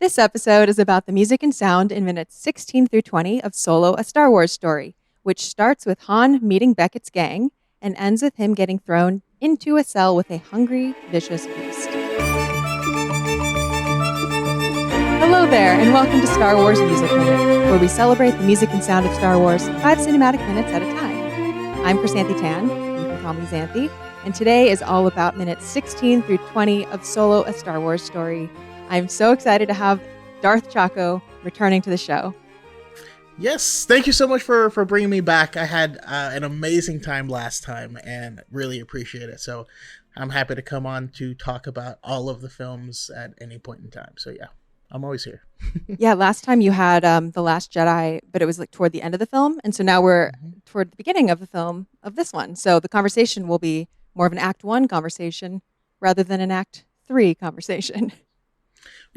This episode is about the music and sound in minutes 16 through 20 of Solo, a Star Wars story, which starts with Han meeting Beckett's gang and ends with him getting thrown into a cell with a hungry, vicious beast. Hello there, and welcome to Star Wars Music Minute, where we celebrate the music and sound of Star Wars 5 cinematic minutes at a time. I'm Chrysanthi Tan, you can call me Xanthi, and today is all about minutes 16 through 20 of Solo, a Star Wars story. I'm so excited to have Darth Choco returning to the show. Yes, thank you so much for bringing me back. I had an amazing time last time and really appreciate it. So I'm happy to come on to talk about all of the films at any point in time. So yeah, I'm always here. Yeah, last time you had The Last Jedi, but it was like toward the end of the film. And so now we're toward the beginning of the film of this one. So the conversation will be more of an Act 1 conversation rather than an Act 3 conversation.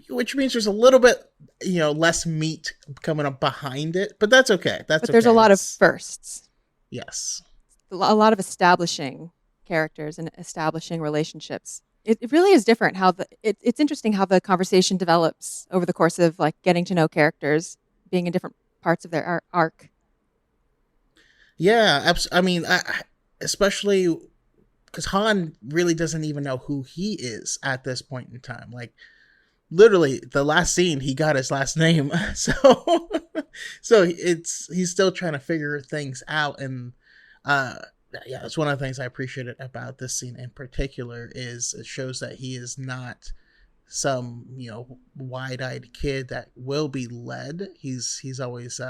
Which means there's a little bit, less meat coming up behind it, but that's okay. But there's a lot of firsts. Yes. A lot of establishing characters and establishing relationships. It really is different how it's interesting how the conversation develops over the course of like getting to know characters, being in different parts of their arc. Yeah, especially because Han really doesn't even know who he is at this point in time. Like, literally the last scene he got his last name, so he's still trying to figure things out. And yeah, that's one of the things I appreciated about this scene in particular is it shows that he is not some wide-eyed kid that will be led. He's always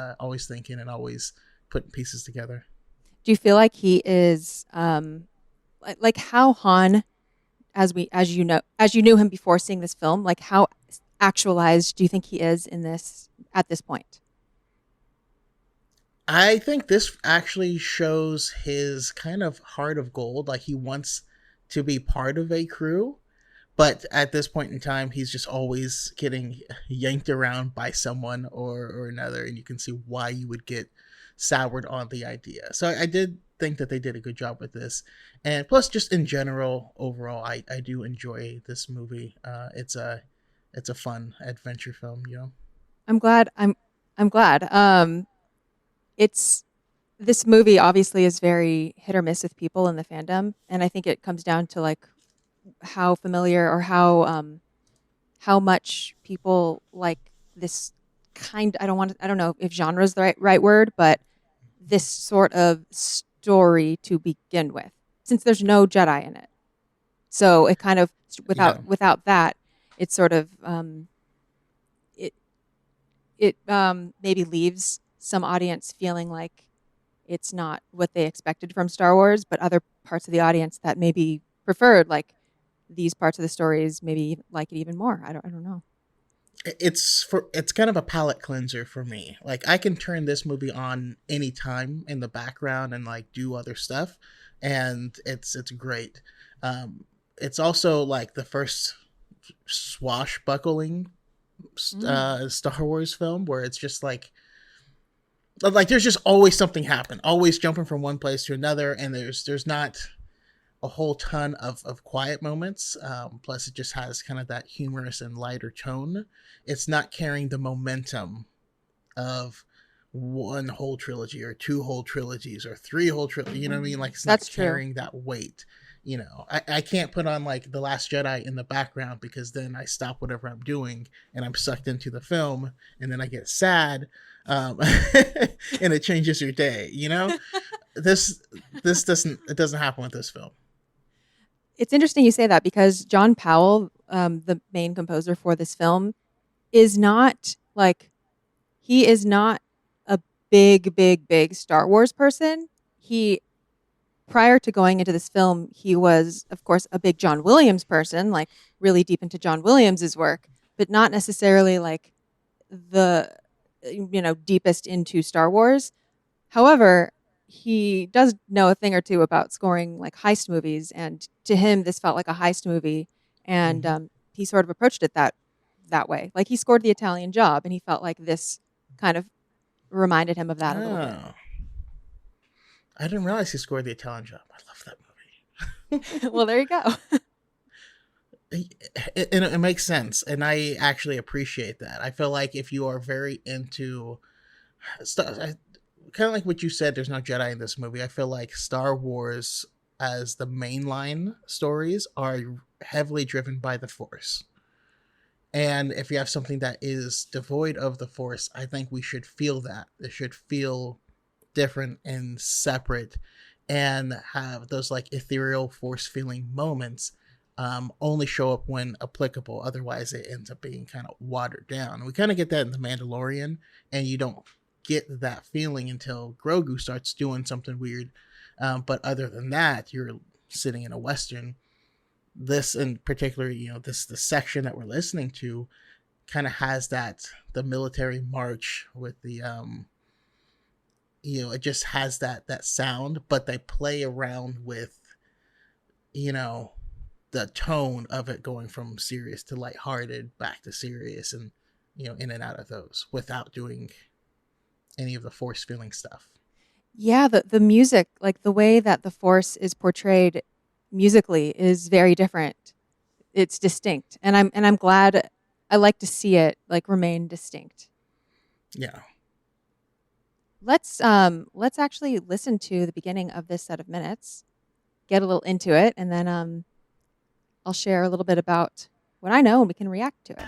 thinking and always putting pieces together. Do you feel like he is like how Han, as you knew him before seeing this film, like how actualized do you think he is in this at this point? I think this actually shows his kind of heart of gold. Like, he wants to be part of a crew, but at this point in time, he's just always getting yanked around by someone or another, and you can see why you would get soured on the idea. So I did think that they did a good job with this, and plus, just in general, overall, I do enjoy this movie. It's a fun adventure film. I'm glad. I'm glad. It's this movie obviously is very hit or miss with people in the fandom, and I think it comes down to like how familiar or how much people like this kind. I don't know if genre is the right word, but this sort of story to begin with, since there's no Jedi in it. So it kind of without that, it sort of it maybe leaves some audience feeling like it's not what they expected from Star Wars, but other parts of the audience that maybe preferred like these parts of the stories maybe like it even more. I don't know. It's kind of a palate cleanser for me. Like, I can turn this movie on anytime in the background and like do other stuff, and it's great. It's also like the first swashbuckling Star Wars film where it's just like there's just always something happen, always jumping from one place to another, and there's not a whole ton of quiet moments. Plus, it just has kind of that humorous and lighter tone. It's not carrying the momentum of one whole trilogy or two whole trilogies or three whole trilogies. You know what I mean? Like, it's not That's carrying true. that weight. I can't put on like The Last Jedi in the background because then I stop whatever I'm doing and I'm sucked into the film, and then I get sad, and it changes your day. This doesn't happen with this film. It's interesting you say that because John Powell, the main composer for this film, is not like he is not a big Star Wars person. He prior to going into this film, he was, of course, a big John Williams person, like really deep into John Williams's work, but not necessarily like the deepest into Star Wars. However, he does know a thing or two about scoring like heist movies, and to him, this felt like a heist movie, and Mm-hmm. he sort of approached it that way. Like he scored The Italian Job, and he felt like this kind of reminded him of that a little bit. Oh, I didn't realize he scored The Italian Job. I love that movie. Well, there you go. it makes sense, and I actually appreciate that. I feel like if you are very into stuff, kind of like what you said, there's no Jedi in this movie. I feel like Star Wars as the mainline stories are heavily driven by the Force. And if you have something that is devoid of the Force, I think we should feel that. It should feel different and separate and have those like ethereal force feeling moments only show up when applicable. Otherwise, it ends up being kind of watered down. We kind of get that in The Mandalorian, and you don't get that feeling until Grogu starts doing something weird. But other than that, you're sitting in a Western. This in particular, this the section that we're listening to kind of has that the military march with the it just has that sound, but they play around with you know the tone of it going from serious to lighthearted back to serious, and in and out of those without doing any of the force feeling stuff. Yeah, the music, like the way that the Force is portrayed musically is very different. It's distinct. And I'm glad. I like to see it like remain distinct. Yeah. Let's actually listen to the beginning of this set of minutes, get a little into it, and then I'll share a little bit about what I know and we can react to it.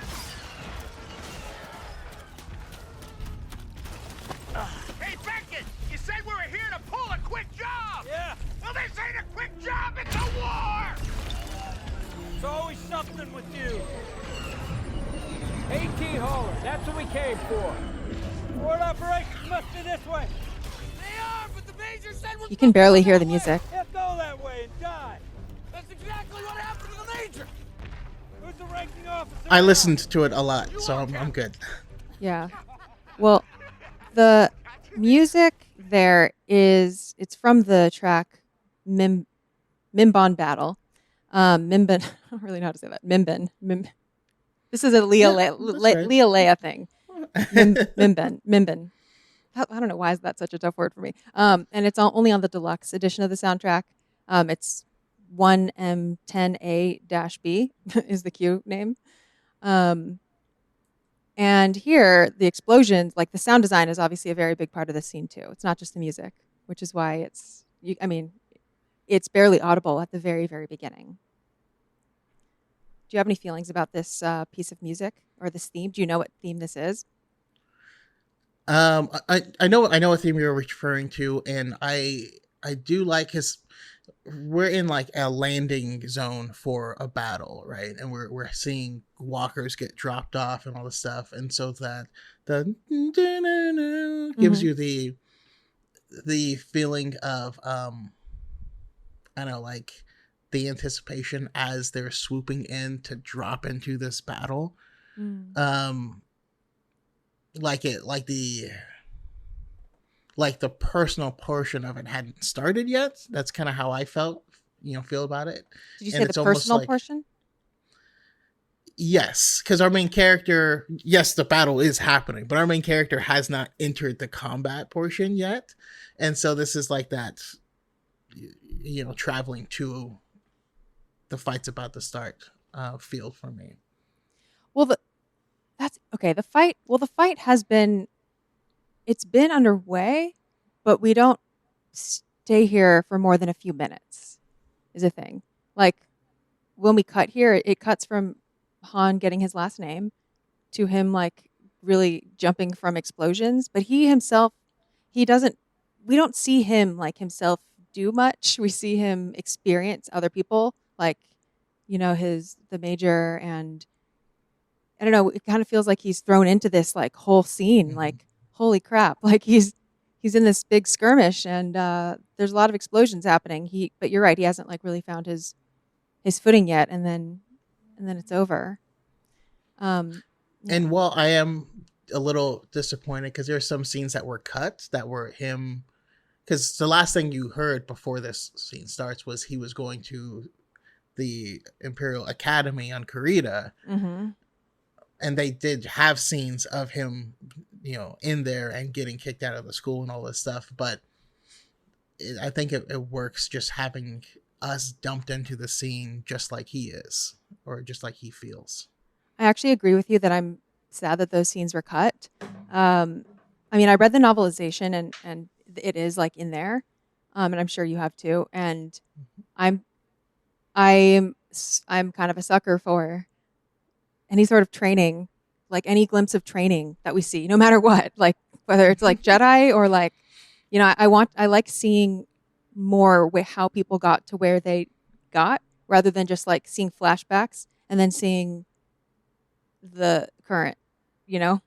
Hey, Beckett! You said we were here to pull a quick job! Yeah! Well, this ain't a quick job, it's a war! It's always something with you. 18 hauler, that's what we came for. Forward operations must be this way. They are, but the major said we're You can barely hear that the way. music. Yeah, go that way and die. That's exactly what happened to the major! Who's the ranking officer? I now? listened to it a lot, so I'm good. Yeah. Well, the music there it's from the track Mimban Battle. Mimban, I don't really know how to say that. This is a Yeah, that's right. Leah Leia thing. Mimban. I don't know why is that such a tough word for me. And it's only on the deluxe edition of the soundtrack. It's 1M10A-B is the queue name. And here, the explosions, like the sound design is obviously a very big part of the scene too. It's not just the music, which is why it's barely audible at the very, very beginning. Do you have any feelings about this piece of music or this theme? Do you know what theme this is? I know what theme you're referring to, and I do like his. We're in like a landing zone for a battle, right? And we're seeing walkers get dropped off and all this stuff, and so that the gives Mhm. you the feeling of I don't know, like the anticipation as they're swooping in to drop into this battle. Mm. Um, like the personal portion of it hadn't started yet. That's kind of how I feel about it. Did you And say the it's almost personal like, portion? yes, because our main character, yes, the battle is happening, but our main character has not entered the combat portion yet. And so this is like that, traveling to the fight's about to start feel for me. Well, that's okay. The fight has been it's been underway, but we don't stay here for more than a few minutes. Is a thing. Like when we cut here, it cuts from Han getting his last name to him like really jumping from explosions, but he himself he doesn't we don't see him like himself do much. We see him experience other people like the major, and I don't know, it kind of feels like he's thrown into this like whole scene, Mhm. like holy crap, like he's in this big skirmish, and there's a lot of explosions happening. But you're right, he hasn't like really found his footing yet, and then it's over. Yeah. And while I am a little disappointed because there's some scenes that were cut that were him, because the last thing you heard before this scene starts was he was going to the Imperial Academy on Karita, Mhm. and they did have scenes of him, in there and getting kicked out of the school and all this stuff. But I think it works just having us dumped into the scene just like he is, or just like he feels. I actually agree with you that I'm sad that those scenes were cut. Um, I mean, I read the novelization and it is like in there, and I'm sure you have too. And I'm I'm kind of a sucker for any sort of training, like any glimpse of training that we see, no matter what, like whether it's like Jedi or like, I like seeing more with how people got to where they got rather than just like seeing flashbacks and then seeing the current, you know?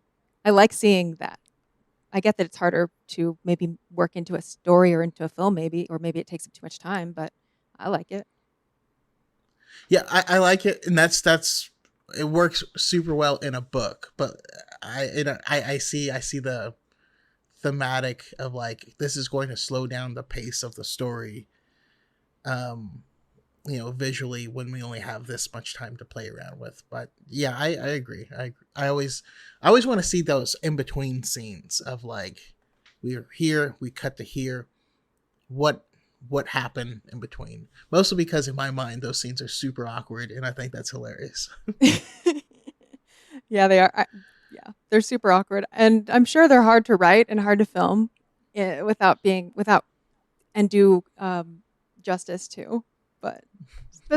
I like seeing that. I get that it's harder to maybe work into a story or into a film, maybe, or maybe it takes up too much time, but I like it. Yeah, I like it, and that's it works super well in a book. But I see the thematic of like this is going to slow down the pace of the story. Um, visually when we only have this much time to play around with. But yeah, I agree. I always want to see those in between scenes of like we're here, we cut to here. What what happened in between? Mostly because in my mind those scenes are super awkward, and I think that's hilarious. Yeah, they are. Yeah, they're super awkward, and I'm sure they're hard to write and hard to film without and do justice to. But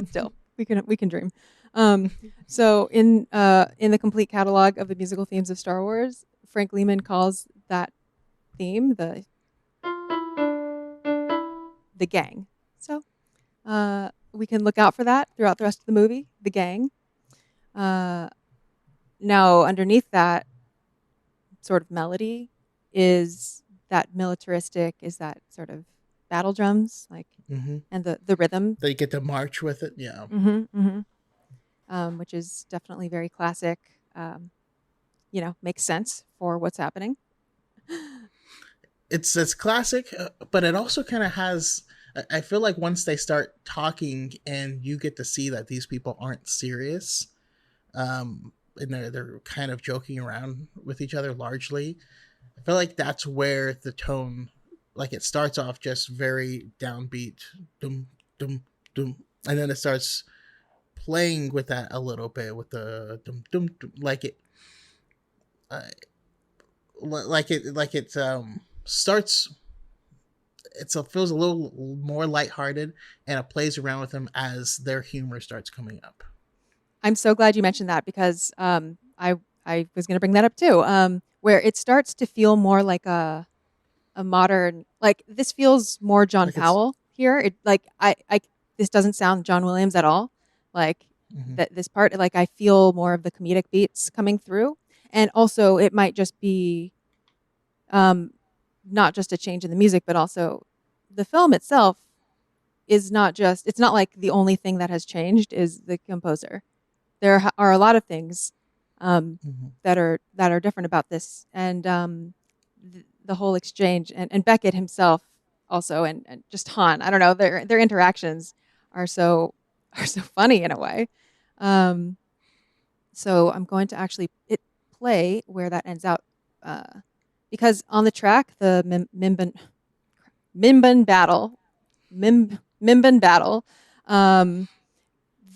still, we can dream. Um, so in the complete catalog of the musical themes of Star Wars, Frank Lehman calls that theme the gang. So we can look out for that throughout the rest of the movie. The gang. Uh, Now, underneath that sort of melody is that militaristic, is that sort of battle drums, like, Mm-hmm. and the rhythm, They get to march with it. Yeah, which is definitely very classic. Um, makes sense for what's happening. it's classic, but it also kind of has. I feel like once they start talking and you get to see that these people aren't serious, and they're kind of joking around with each other largely. I feel like that's where the tone, like it starts off just very downbeat, dum dum dum, and then it starts playing with that a little bit with the dum dum, dum like it, uh, like it starts. Feels a little more lighthearted, and it plays around with them as their humor starts coming up. I'm so glad you mentioned that because I was going to bring that up too. Where it starts to feel more like a modern, like this feels more John Like it's Powell here. It like I this doesn't sound John Williams at all. Like mm-hmm, that this part, like I feel more of the comedic beats coming through, and also it might just be um, not just a change in the music, but also the film itself is not just. It's not like the only thing that has changed is the composer. There are a lot of things mm-hmm. that are different about this, and the whole exchange and Beckett himself also, and just Han. I don't know, their interactions are so are so funny in a way. Um, so I'm going to actually play where that ends out because on the track the Mimban Battle, Mimban Battle. Um,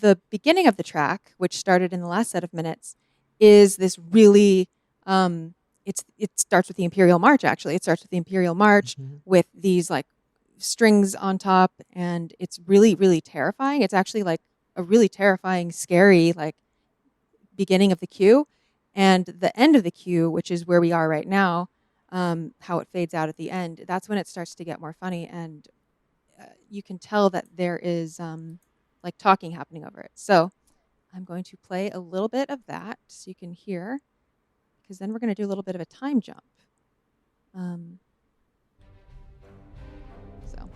the beginning of the track, which started in the last set of minutes, is this really it starts with the Imperial March. Actually, it starts with the Imperial March Mm-hmm. with these like strings on top, and it's really really terrifying. It's actually like a really terrifying, scary like beginning of the cue, and the end of the cue, which is where we are right now. How it fades out at the end. That's when it starts to get more funny, and you can tell that there is like talking happening over it. So I'm going to play a little bit of that so you can hear, because then we're going to do a little bit of a time jump. Um, so.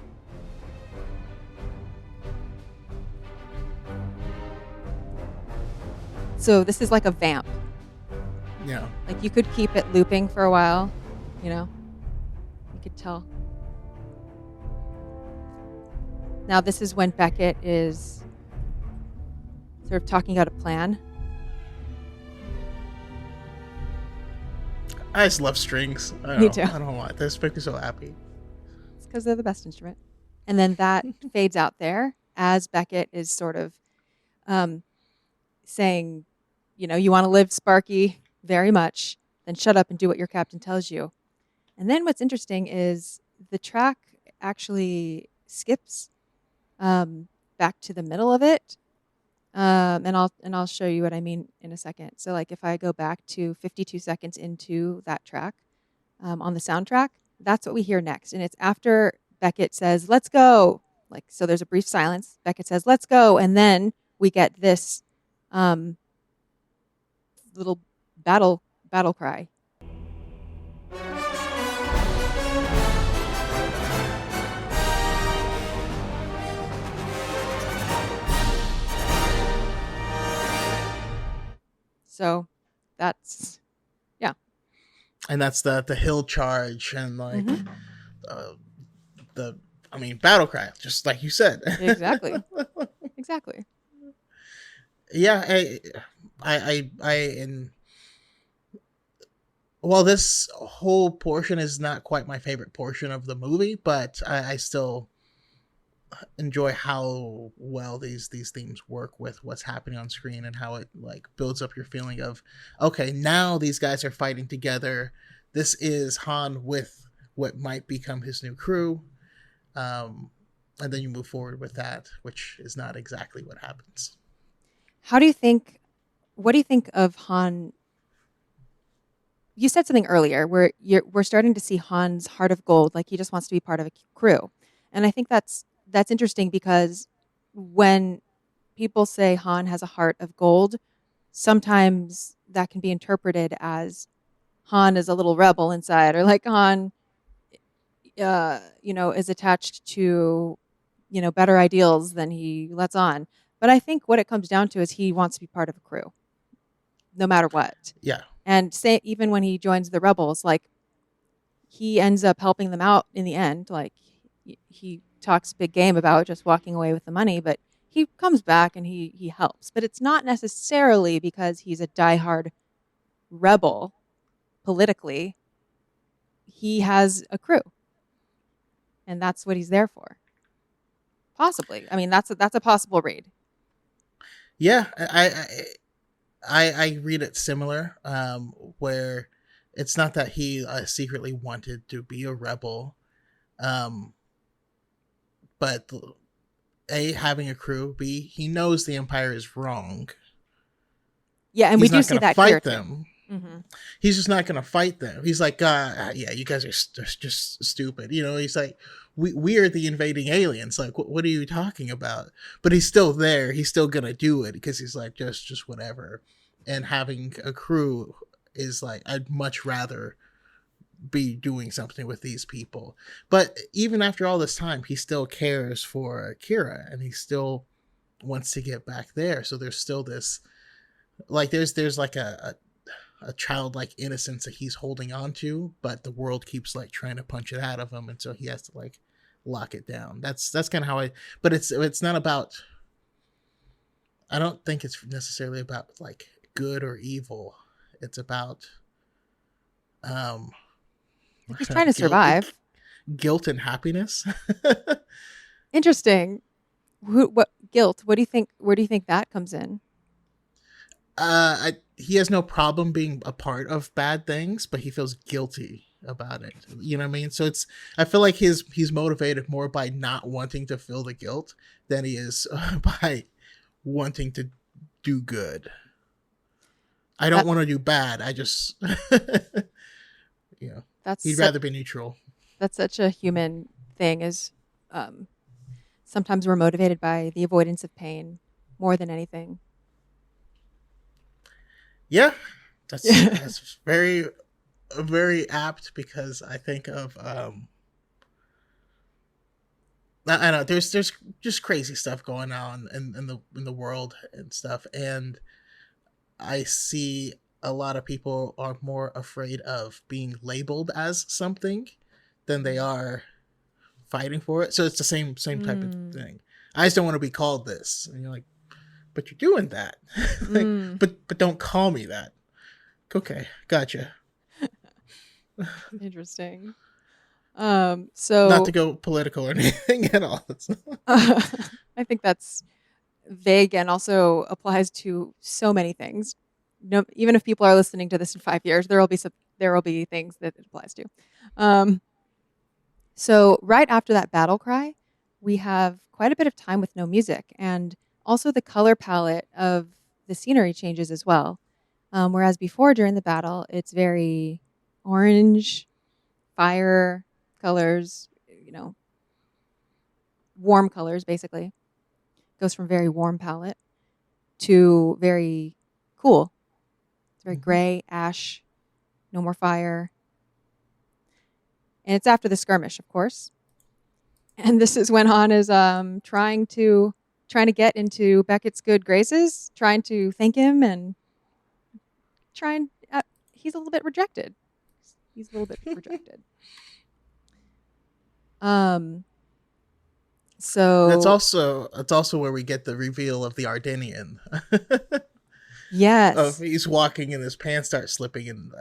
So this is like a vamp. Yeah. Like you could keep it looping for a while, you could tell. Now this is when Beckett is sort of talking out a plan. I just love strings. Me too. I don't know why. This makes me so happy. It's because they're the best instrument. And then that fades out there as Beckett is sort of saying, you want to live, Sparky, very much, then shut up and do what your captain tells you. And then what's interesting is the track actually skips back to the middle of it. And I'll show you what I mean in a second. So like if I go back to 52 seconds into that track on the soundtrack, that's what we hear next. And it's after Beckett says, "Let's go." Like, so there's a brief silence. Beckett says, "Let's go." And then we get this little battle cry. So that's, yeah. And that's the hill charge and like Mhm. battle cry, just like you said. Exactly. Exactly. Yeah, and well, this whole portion is not quite my favorite portion of the movie, but I still enjoy how well these themes work with what's happening on screen and how it like builds up your feeling of, okay, now these guys are fighting together. This is Han with what might become his new crew. And then you move forward with that, which is not exactly what happens. What do you think of Han? You said something earlier where we're starting to see Han's heart of gold, like he just wants to be part of a crew. And I think that's interesting because when people say Han has a heart of gold, sometimes that can be interpreted as Han is a little rebel inside, or like Han, is attached to, better ideals than he lets on. But I think what it comes down to is he wants to be part of a crew, no matter what. Yeah. And say even when he joins the rebels, like he ends up helping them out in the end. Like he talks big game about just walking away with the money, but he comes back and he helps. But it's not necessarily because he's a diehard rebel politically. He has a crew, and that's what he's there for. Possibly. I mean, that's a possible read. Yeah, I read it similar, where it's not that he secretly wanted to be a rebel, but A, having a crew, B, he knows the Empire is wrong. Yeah, and He's we do see that fight here them. Mm-hmm. He's just not going to fight them. He's like, yeah, you guys are just stupid. He's like, we are the invading aliens. Like, what are you talking about? But he's still there. He's still going to do it because he's like, just whatever. And having a crew is like, I'd much rather be doing something with these people. But even after all this time, he still cares for Kira and he still wants to get back there. So there's still this, like, there's like a childlike innocence that he's holding on to, but the world keeps like trying to punch it out of him, and so he has to like lock it down. That's kind of how but it's not about, I don't think it's necessarily about like good or evil. It's about he's trying to survive. Guilt and happiness. Interesting. What guilt? What do you think? Where do you think that comes in? He has no problem being a part of bad things, but he feels guilty about it. You know what I mean? So I feel like he's motivated more by not wanting to feel the guilt than he is by wanting to do good. I don't want to do bad. I just, he'd rather be neutral. That's such a human thing. Is sometimes we're motivated by the avoidance of pain more than anything. Yeah, that's very, very apt, because I think of I know there's just crazy stuff going on in the world and stuff, and I see a lot of people are more afraid of being labeled as something than they are fighting for it. So it's the same type of thing. I just don't want to be called this, and you're like, but you're doing that. Like, but don't call me that. Okay, gotcha. Interesting. So not to go political or anything at all. I think that's vague and also applies to so many things. No, even if people are listening to this in 5 years, there will be things that it applies to. So right after that battle cry, we have quite a bit of time with no music, and also the color palette of the scenery changes as well. Whereas before during the battle, it's very orange, fire colors, warm colors basically. Goes from very warm palette to very cool. It's very gray, ash, no more fire. And it's after the skirmish, of course. And this is when Han is trying to get into Beckett's good graces, trying to thank him and trying. He's a little bit rejected. He's a little bit rejected. So That's also where we get the reveal of the Ardenian. Yes. Of he's walking and his pants start slipping and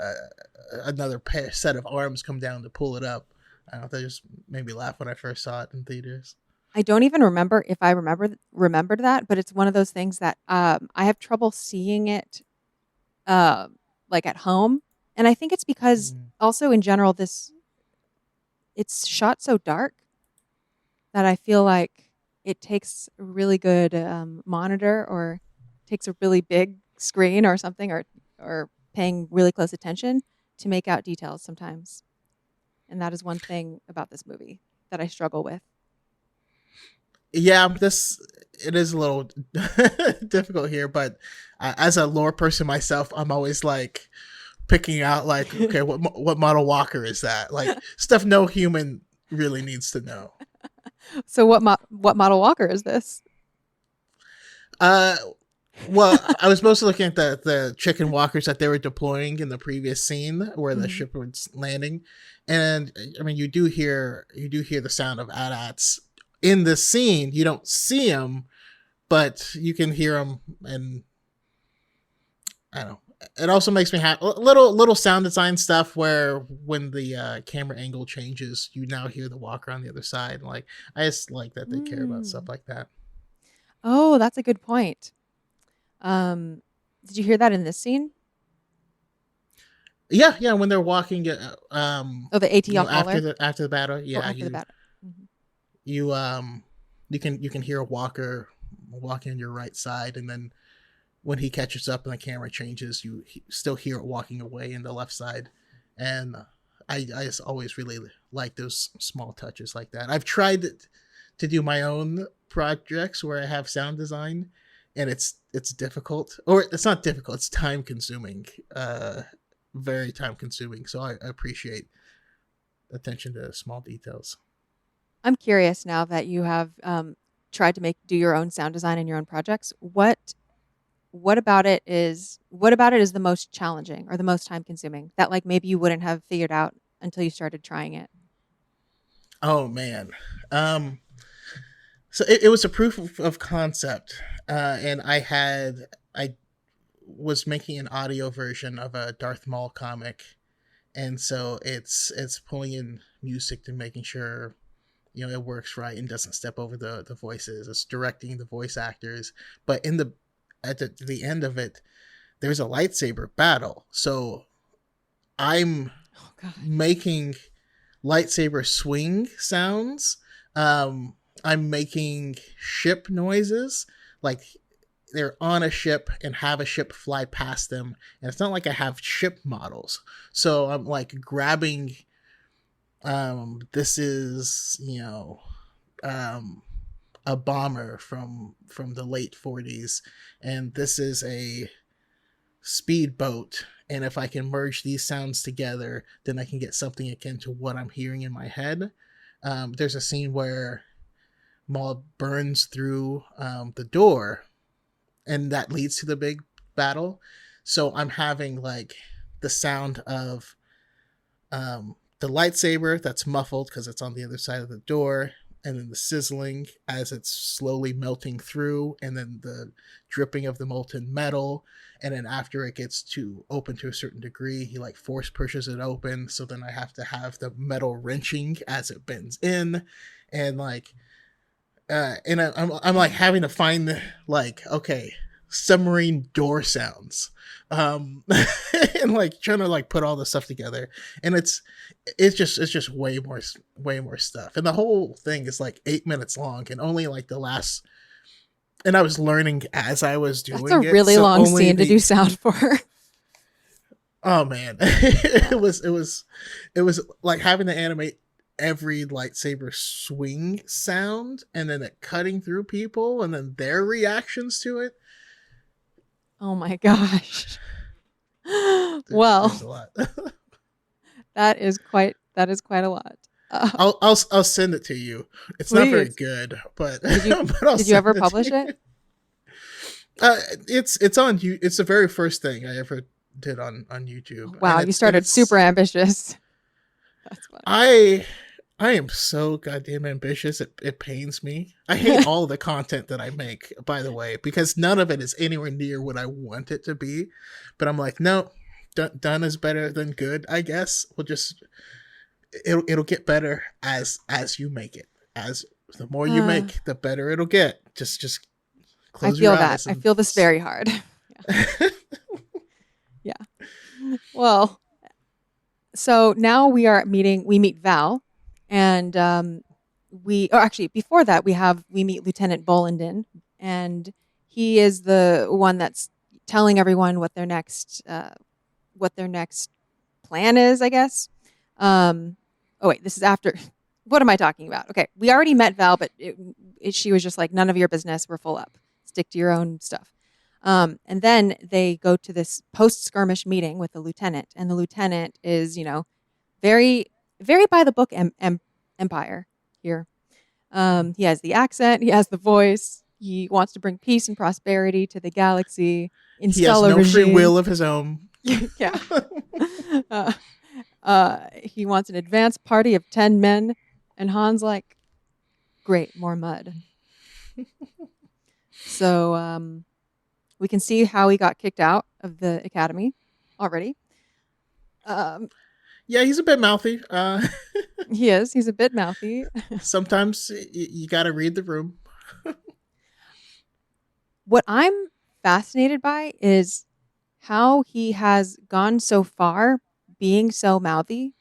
another set of arms come down to pull it up. I don't know, that just made me laugh when I first saw it in theaters. I don't even remember if I remembered that, but it's one of those things that I have trouble seeing it like at home. And I think it's because also in general it's shot so dark that I feel like it takes a really good monitor or takes a really big screen or something or paying really close attention to make out details sometimes. And that is one thing about this movie that I struggle with. Yeah, it is a little difficult here, but as a lore person myself, I'm always like picking out like, okay, what model walker is that? Like stuff no human really needs to know. So what model walker is this? Well, I was mostly looking at the chicken walkers that they were deploying in the previous scene where the ship was landing, and I mean you do hear the sound of AT-ATs in this scene. You don't see them, but you can hear them, and I don't know. It also makes me happy. Little sound design stuff where when the camera angle changes, you now hear the walker on the other side. Like I just like that they care about stuff like that. Oh, that's a good point. Did you hear that in this scene? Yeah. When they're walking, the ATL after the battle, yeah, after the battle. You can hear a walker walking on your right side, and then when he catches up and the camera changes, you still hear it walking away in the left side, and I just always really like those small touches like that. I've tried to do my own projects where I have sound design, and it's difficult, or it's not difficult, it's time consuming, very time consuming. So I appreciate attention to small details. I'm curious now that you have tried to do your own sound design in your own projects. What about it is the most challenging or the most time consuming that like maybe you wouldn't have figured out until you started trying it? Oh man. So it was a proof of concept, and I was making an audio version of a Darth Maul comic, and so it's pulling in music to making sure it works right and doesn't step over the voices. It's directing the voice actors, but at the end of it, there's a lightsaber battle. So I'm making lightsaber swing sounds. I'm making ship noises, like they're on a ship and have a ship fly past them. And it's not like I have ship models. So I'm like grabbing, this is, a bomber from the late 40s, and this is a speedboat, and if I can merge these sounds together, then I can get something akin to what I'm hearing in my head. There's a scene where Maul burns through the door, and that leads to the big battle. So I'm having like the sound of the lightsaber that's muffled because it's on the other side of the door, and then the sizzling as it's slowly melting through, and then the dripping of the molten metal, and then after it gets to open to a certain degree, he like force pushes it open, so then I have to have the metal wrenching as it bends in, and like and I'm like having to find the, like, okay, submarine door sounds, and like trying to like put all this stuff together, and it's just way more stuff, and the whole thing is like 8 minutes long, and only like the last, and I was learning as I was That's a doing it, really so long only scene to do the sound for. oh man, it was like having to animate every lightsaber swing sound, and then it cutting through people and then their reactions to it. Oh my gosh. There's Well, a lot. that is quite a lot. I'll send it to you. It's not very Please. good, but Did you but I'll did you send ever it to publish you. it? It's on you. It's the very first thing I ever did on YouTube, Wow, and you it's started super ambitious. That's funny. I am so goddamn ambitious. It pains me. I hate all the content that I make, by the way, because none of it is anywhere near what I want it to be. But I'm like, no, done is better than good. I guess we'll just it'll get better as you make it. As the more you Uh, make, the better it'll get. Just I close your feel that. eyes I and. feel this very hard. Yeah. Well, so now we meet Val, and actually before that we meet Lieutenant Bollandin, and he is the one that's telling everyone what their next plan is, I guess. Oh wait, this is after. What am I talking about? Okay, we already met Val, but she was just like, none of your business. We're full up. Stick to your own stuff. And then they go to this post skirmish meeting with the lieutenant, and the lieutenant is, very, very by the book empire here. He has the accent, he has the voice, he wants to bring peace and prosperity to the galaxy, He has install a no free regime. will of his own. Yeah. Uh, he wants an advanced party of 10 men, and Han's like, great, more mud. So we can see how he got kicked out of the academy already. Um, Yeah, he's a bit mouthy. he is. He's a bit mouthy. Sometimes you got to read the room. What I'm fascinated by is how he has gone so far being so mouthy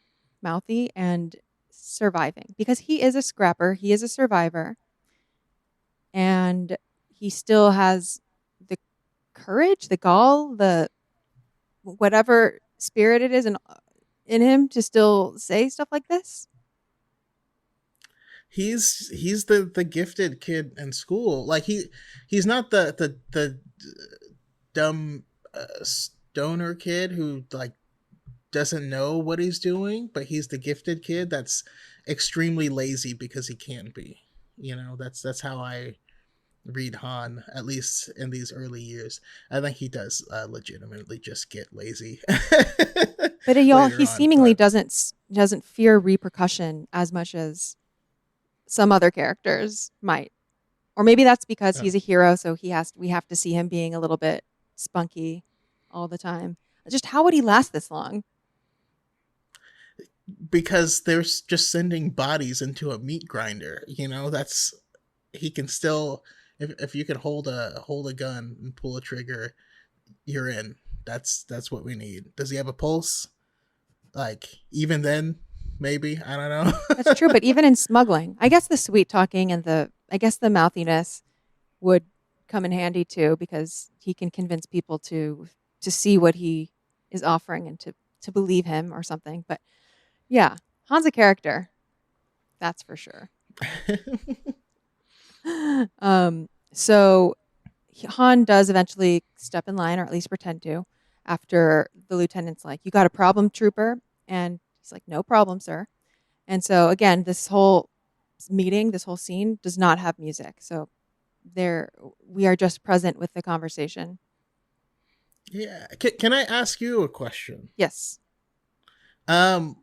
and surviving, because he is a scrapper, he is a survivor, and he still has the courage, the gall, the whatever spirit it is in him to still say stuff like this. He's the gifted kid in school. Like he's not the dumb stoner kid who like doesn't know what he's doing, but he's the gifted kid that's extremely lazy because he can be. That's how I read Han, at least in these early years. I think he does legitimately just get lazy But later he on. seemingly But doesn't fear repercussion as much as some other characters might. Or maybe that's because uh, he's a hero, so we have to see him being a little bit spunky all the time. Just how would he last this long? because they're just sending bodies into a meat grinder. That's he can still, if you can hold a gun and pull a trigger, you're in. That's what we need. Does he have a pulse? Like even then, maybe, I don't That's true, know. but even in smuggling, I guess the sweet talking and the mouthiness would come in handy too, because he can convince people to see what he is offering and to believe him or something. But yeah, Han's a character, that's for sure. So Han does eventually step in line, or at least pretend to, after the lieutenant's like, "You got a problem, trooper?" And he's like, "No problem, sir." And so again, this whole this whole scene does not have music. So there, we are just present with the conversation. Yeah. Can I ask you a question? Yes. Um,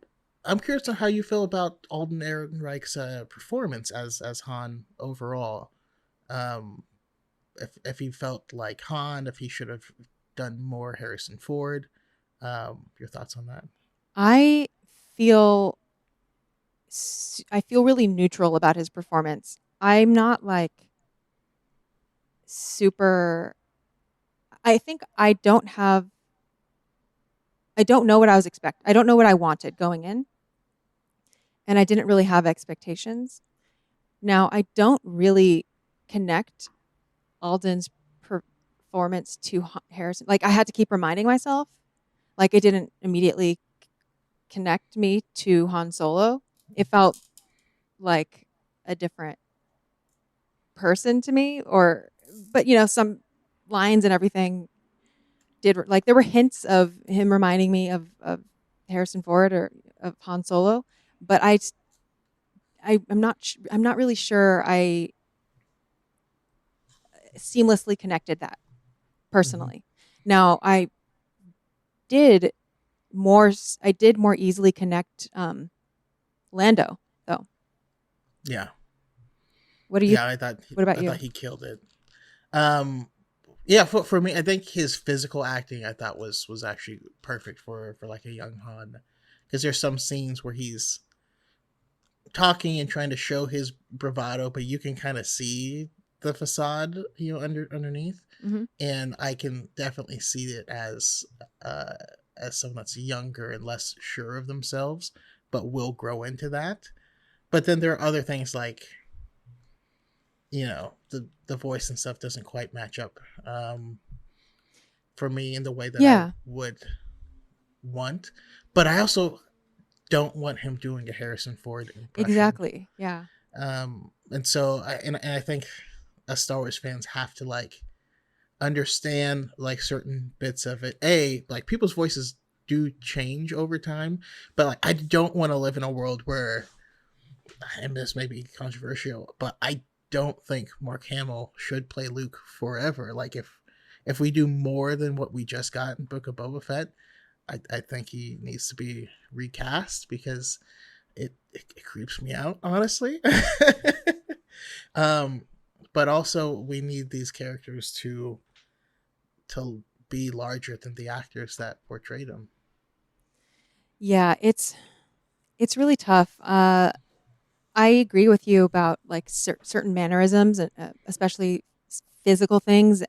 I'm curious on how you feel about Alden Ehrenreich's performance as Han overall. Um, if he felt like Han, if he should have done more Harrison Ford. Your thoughts on that? I feel I feel really neutral about his performance. I'm not like super. I think I don't know what I was expect. I don't know what I wanted going in, and I didn't really have expectations. Now I don't really connect Alden's performance to Harrison. Like I had to keep reminding myself. Like it didn't immediately connect me to Han Solo. It felt like a different person to me, or but some lines and everything did like there were hints of him reminding me of Harrison Ford or of Han Solo, but I'm not really sure I seamlessly connected that Mm-hmm. personally. Now did I did more easily connect Lando though. Yeah. What do you Yeah, I thought what about I thought you? he killed it. Um, yeah, for me, I think his physical acting I thought was actually perfect for like a young Han, because there's some scenes where he's talking and trying to show his bravado, but you can kind of see the facade, underneath, Mhm. and I can definitely see it uh as someone that's younger and less sure of themselves, but will grow into that. But then there are other things like the voice and stuff doesn't quite match up for me in the way that I Yeah, would want. But I also don't want him doing a Harrison Ford impression. exactly. Yeah. And so and I think us Star Wars fans have to like understand like certain bits of it. Like people's voices do change over time, but like I don't want to live in a world where, and this may be controversial, but I don't think Mark Hamill should play Luke forever. Like if we do more than what we just got in Book of Boba Fett, I think he needs to be recast because it creeps me out, honestly. um, but also we need these characters to be larger than the actors that portrayed them. Yeah, it's really tough. I agree with you about like certain mannerisms, and especially physical things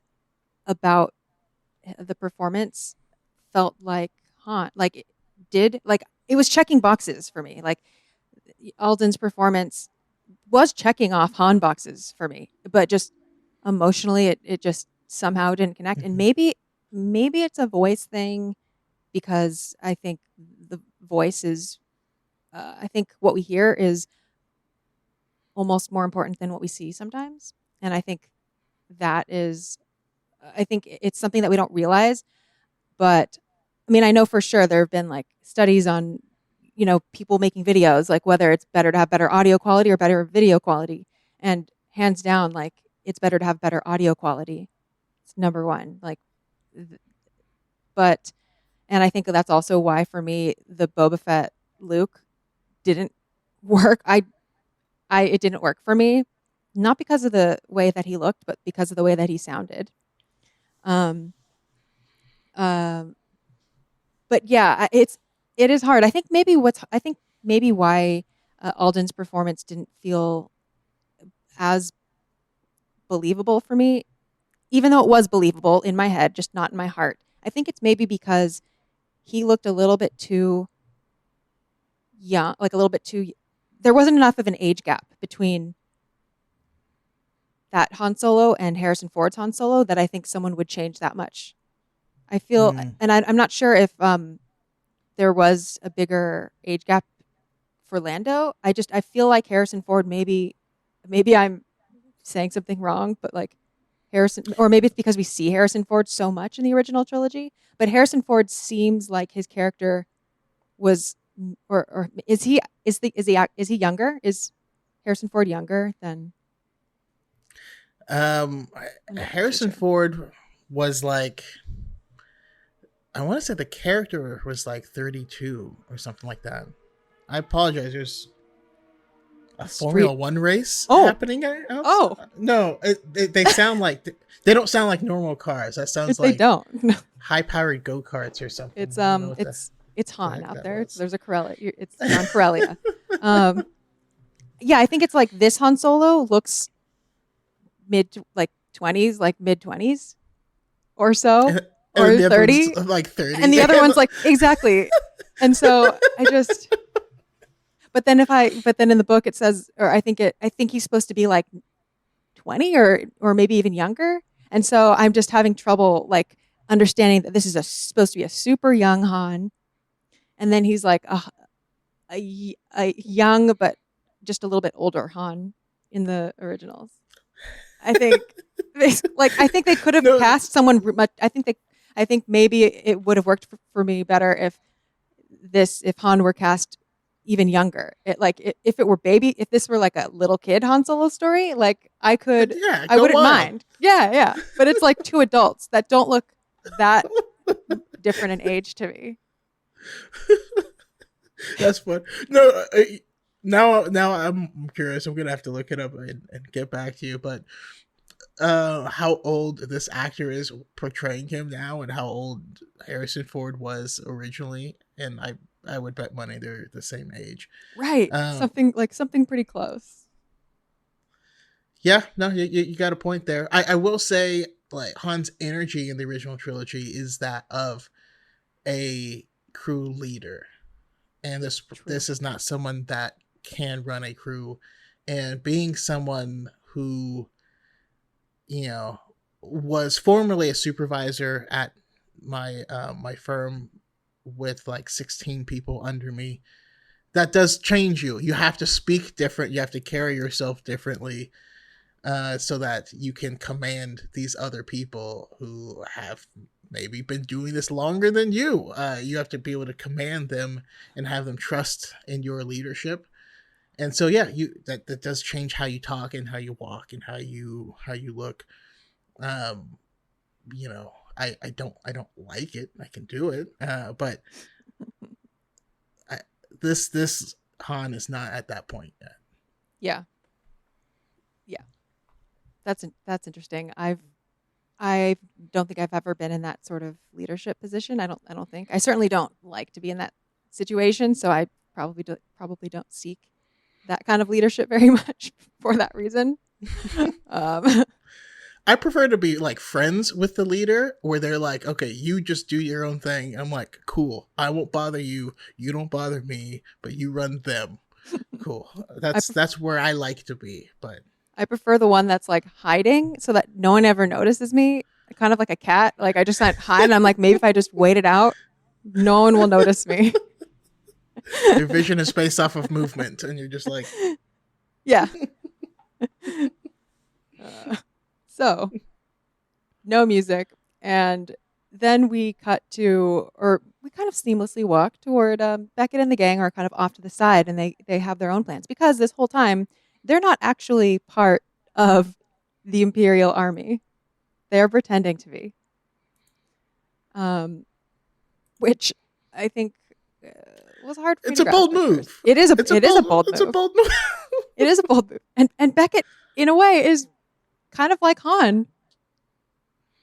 about the performance felt like like it did like it was checking boxes for me. Like Alden's performance was checking off Han boxes for me, but just emotionally, it just somehow didn't connect. And Mm-hmm. maybe it's a voice thing because I think the voice is. I think what we hear is almost more important than what we see sometimes. And I think that is, I think it's something that we don't realize. But I mean, I know for sure there have been like studies on, people making videos, like whether it's better to have better audio quality or better video quality. And hands down, like it's better to have better audio quality. It's number one. Like, but, and I think that's also why for me, the Boba Fett Luke didn't work. It didn't work for me, not because of the way that he looked, but because of the way that he sounded. Um, um, but yeah, it is hard. I think maybe why Alden's performance didn't feel as believable for me, even though it was believable in my head, just not in my heart. I think it's maybe because he looked a little bit too young, like a little bit too. There wasn't enough of an age gap between that Han Solo and Harrison Ford's Han Solo that I think someone would change that much. I feel, Mm. and I'm not sure if there was a bigger age gap for Lando. I feel like Harrison Ford maybe I'm saying something wrong, but like Harrison, or maybe it's because we see Harrison Ford so much in the original trilogy. But Harrison Ford seems like his character was, or is he younger? Is Harrison Ford younger than? Um, I'm not actually Harrison sure. Ford was like, I want to say the character was like 32 or something like that. I apologize. There's a A Formula street. One race Oh, happening outside. oh, No, they sound like they don't sound like normal cars. That sounds they like don't. high powered go karts or something. I don't know what It's the Han heck out that there. was. There's a Corellia. It's John Corellia. Um, yeah, I think it's like this Han Solo looks like 20s, like mid 20s or so, And then or the other one's 30, like 30. and the other one's like exactly. And so I just, but then in the book it says, or I think he's supposed to be like 20 or maybe even younger. And so I'm just having trouble like understanding that this is supposed to be a super young Han, and then he's like a young but just a little bit older Han in the originals. I think I think they could have No, cast someone much. I think maybe it would have worked for me better if Han were cast even younger. If it were if this were like a little kid Han Solo story, like yeah, I go wouldn't wild. mind. Yeah, yeah. But it's like two adults that don't look that different in age to me. That's fun. No, now I'm curious. I'm gonna have to look it up and get back to you. But how old this actor is portraying him now, and how old Harrison Ford was originally, and I would bet money they're the same age. Right. Um, Something pretty close. yeah, no, you got a point there. I will say, like, Han's energy in the original trilogy is that of a crew leader, and True. this is not someone that can run a crew, and being someone who, you know, was formerly a supervisor at my firm with like 16 people under me, that does change you. You have to speak different, you have to carry yourself differently, so that you can command these other people who have maybe been doing this longer than you. You have to be able to command them and have them trust in your leadership. And so, yeah, that does change how you talk and how you walk and how you look. Um, I don't like it. I can do it, but I, this Han is not at that point yet. Yeah. Yeah. That's interesting. I don't think I've ever been in that sort of leadership position. I don't think. I certainly don't like to be in that situation, so I probably don't seek that kind of leadership very much for that reason. um, I prefer to be like friends with the leader, where they're like, okay, you just do your own thing. I'm like, cool. I won't bother you. You don't bother me, but you run them. Cool. I That's where I like to be. But I prefer the one that's like hiding so that no one ever notices me. Kind of like a cat. Like I just not hide, and I'm like, maybe if I just wait it out, no one will notice me. your vision is based off of movement, and you're just like, Yeah. Uh, so no music, and then we cut to, or we kind of seamlessly walk toward Beckett and the gang are kind of off to the side, and they have their own plans because this whole time they're not actually part of the Imperial Army. They're pretending to be, which I think was hard for me it's to a grasp bold at first. move. It is a bold It's a move. bold move. It is a bold move, and Beckett in a way is kind of like Han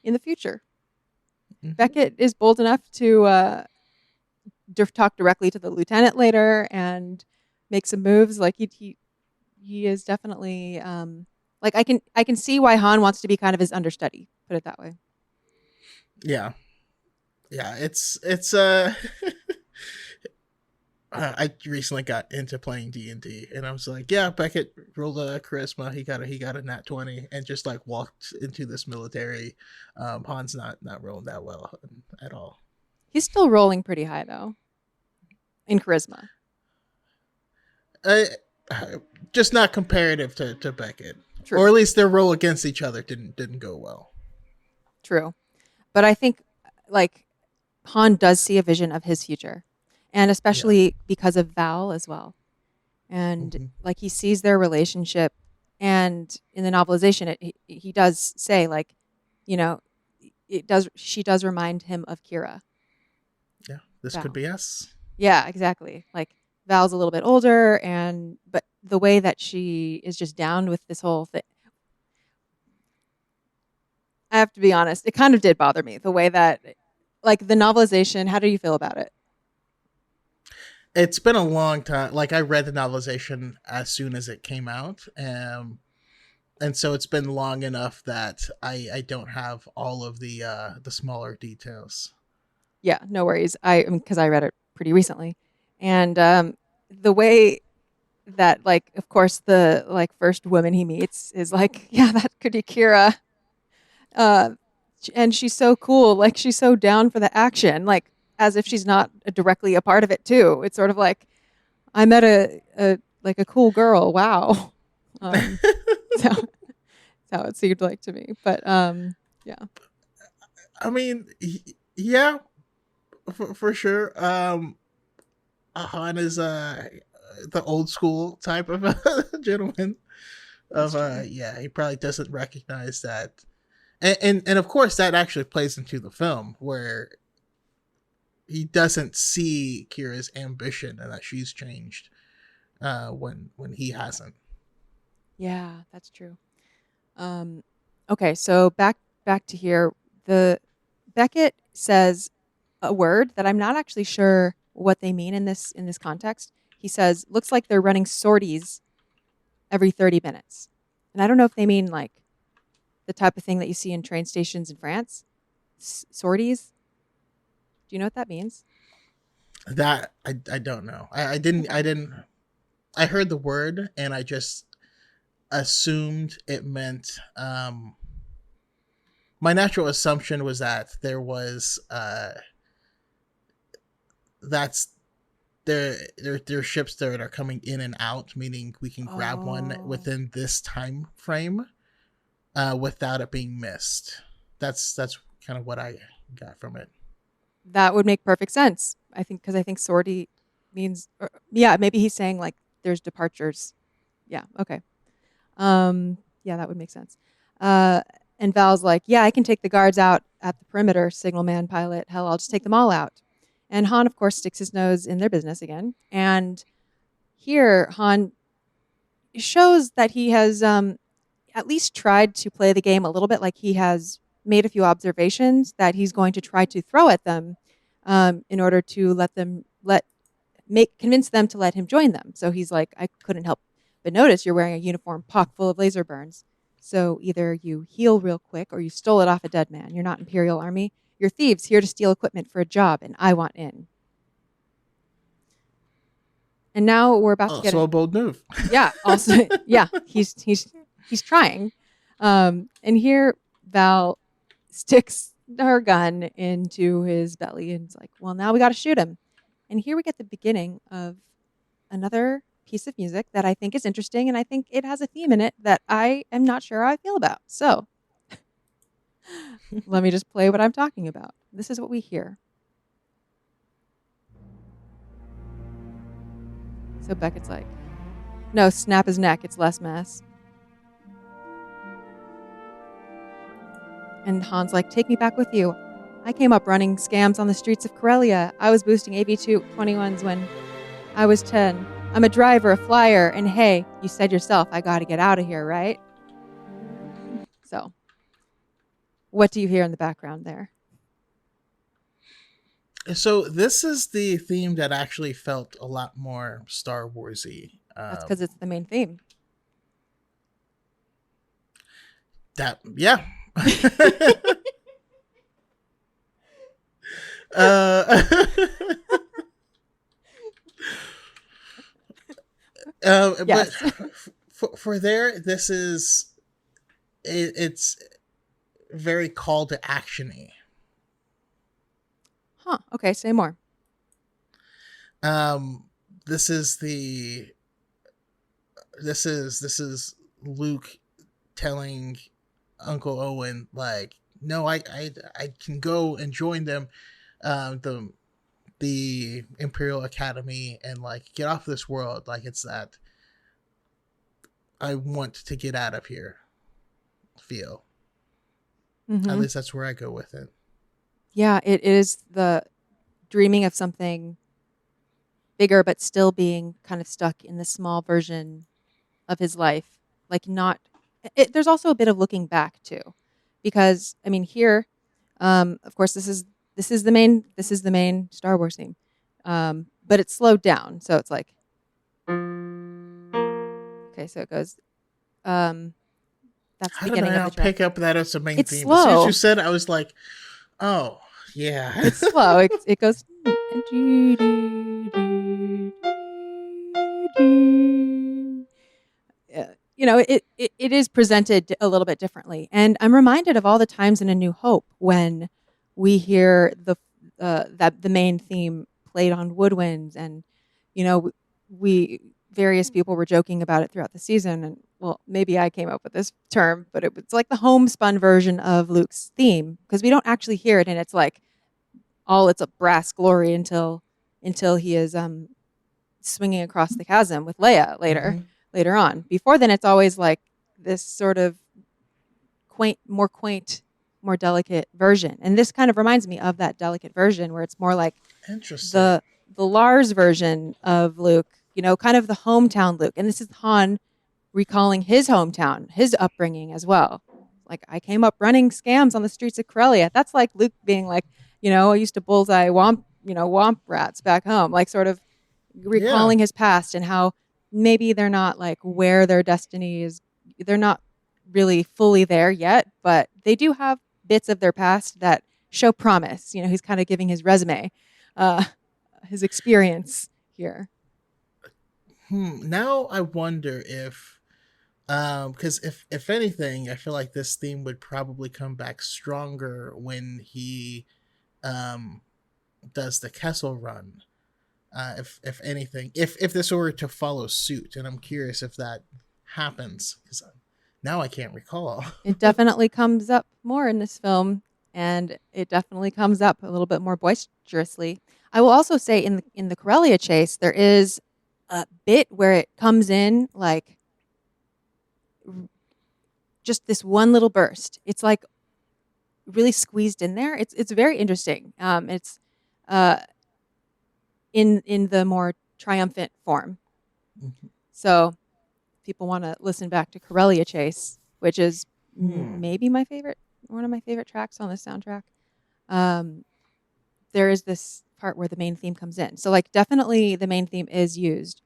in the future. Mhm. Beckett is bold enough to talk directly to the lieutenant later and make some moves. Like he is definitely like I can see why Han wants to be kind of his understudy. Put it that way. Yeah, yeah. It's I recently got into playing D&D, and I was like, yeah, Beckett rolled a charisma. He got a nat 20, and just like walked into this military. Han's not rolling that well at all. He's still rolling pretty high though in charisma. Uh, just not comparative to Beckett, True, or at least their roll against each other didn't go well. true. But I think like Han does see a vision of his future, and Yeah. especially because of Val as well. And Mhm. like he sees their relationship, and in the novelization, he does say like, you know, it does she does remind him of Kira. Yeah, this could Val. be us. Yeah, exactly. Like Val's a little bit older, but the way that she is just down with this whole thing, I have to be honest, it kind of did bother me the way that, like the novelization. How do you feel about it? it's been a long time. Like I read the novelization as soon as it came out, and so it's been long enough that I don't have all of the smaller details. Yeah, no worries. Because I read it pretty recently, and the way that, like, of course, the like first woman he meets is like, yeah, that could be Kira, uh, and she's so cool, like she's so down for the action, like as if she's not directly a part of it too. It's sort of like I met a like a cool girl. Wow, um, so that's how it seemed like to me. But yeah, I mean, yeah, for sure. Han is the old school type of gentleman. that's Of true. yeah, he probably doesn't recognize that, and of course that actually plays into the film where he doesn't see Kira's ambition and that she's changed when he hasn't. Yeah, that's true. Um, okay, so back to here. The Beckett says a word that I'm not actually sure what they mean in this context. He says, "Looks like they're running sorties every 30 minutes," and I don't know if they mean like the type of thing that you see in train stations in France. Sorties. Do you know what that means? That I don't know. Okay. I heard the word and I just assumed it meant my natural assumption was that there was that's there are ships that are coming in and out, meaning we can grab one Oh, within this time frame without it being missed. That's kind of what I got from it. that would make perfect sense. I think because I think sortie means, yeah, maybe he's saying like there's departures. Yeah. Okay. Yeah, that would make sense. Uh, and Val's like, yeah, I can take the guards out at the perimeter, signal man, pilot. Hell, I'll just take them all out. And Han, of course, sticks his nose in their business again. And here, Han shows that he has at least tried to play the game a little bit, like he has made a few observations that he's going to try to throw at them in order to convince them to let him join them. So he's like, I couldn't help but notice you're wearing a uniform pock full of laser burns. So either you heal real quick or you stole it off a dead man. You're not Imperial Army. You're thieves here to steal equipment for a job, and I want in. And now we're about to get Also in. a bold move. Yeah, also, yeah, he's trying. And here Val sticks her gun into his belly and it's like, well, now we got to shoot him. And here we get the beginning of another piece of music that I think is interesting, and I think it has a theme in it that I am not sure how I feel about. So let me just play what I'm talking about. This is what we hear. So Beckett's like, no, snap his neck. It's less mess. And Han's like, take me back with you. I came up running scams on the streets of Corellia. I was boosting AV-21s when I was 10. I'm a driver, a flyer, and hey, you said yourself, I gotta get out of here, right? So, what do you hear in the background there? So this is the theme that actually felt a lot more Star Warsy. That's because it's the main theme. That yeah. uh, but Yes. for there, this is it's very call to actiony. Huh. Okay, say more. Um, this is the this is Luke telling Uncle Owen like, no, I can go and join them, the Imperial Academy and like get off this world. Like it's that I want to get out of here. Feel at Mm-hmm. least that's where I go with it. Yeah, it is the dreaming of something bigger, but still being kind of stuck in the small version of his life. Like not. There's also a bit of looking back too, because I mean here, of course, this is the main Star Wars theme, but it's slowed down. So it's like, okay, so it goes, um, that's the How did I beginning of the not track. pick up that as the main It's theme? As soon as you slow. said it, I was like, oh, yeah. It's slow. It goes. It is presented a little bit differently, and I'm reminded of all the times in A New Hope when we hear that the main theme played on woodwinds, and we various people were joking about it throughout the season, and well, maybe I came up with this term, but it was like the homespun version of Luke's theme because we don't actually hear it, and it's like all its a brass glory until he is swinging across the chasm with Leia Hmm. later on. Before then, it's always like this sort of quaint, more delicate version, and this kind of reminds me of that delicate version where it's more like Interesting. the Lars version of Luke, kind of the hometown Luke, and this is Han recalling his hometown, his upbringing as well. Like, I came up running scams on the streets of Corellia. That's like Luke being like, I used to bullseye womp rats back home, like sort of Yeah. recalling his past and how maybe they're not like where their destiny is. They're not really fully there yet, but they do have bits of their past that show promise. He's kind of giving his resume, uh, his experience here. Now I wonder if, because if anything, I feel like this theme would probably come back stronger when he um does the Kessel run. If anything, if this were to follow suit, and I'm curious if that happens because now I can't recall. It definitely comes up more in this film, and it definitely comes up a little bit more boisterously. I will also say in the Corellia chase, there is a bit where it comes in like just this one little burst. It's like really squeezed in there. It's very interesting. It's uh, in the more triumphant form. So people want to listen back to Corellia Chase, which is Hmm. maybe one of my favorite tracks on the soundtrack. Um, there is this part where the main theme comes in. So like definitely the main theme is used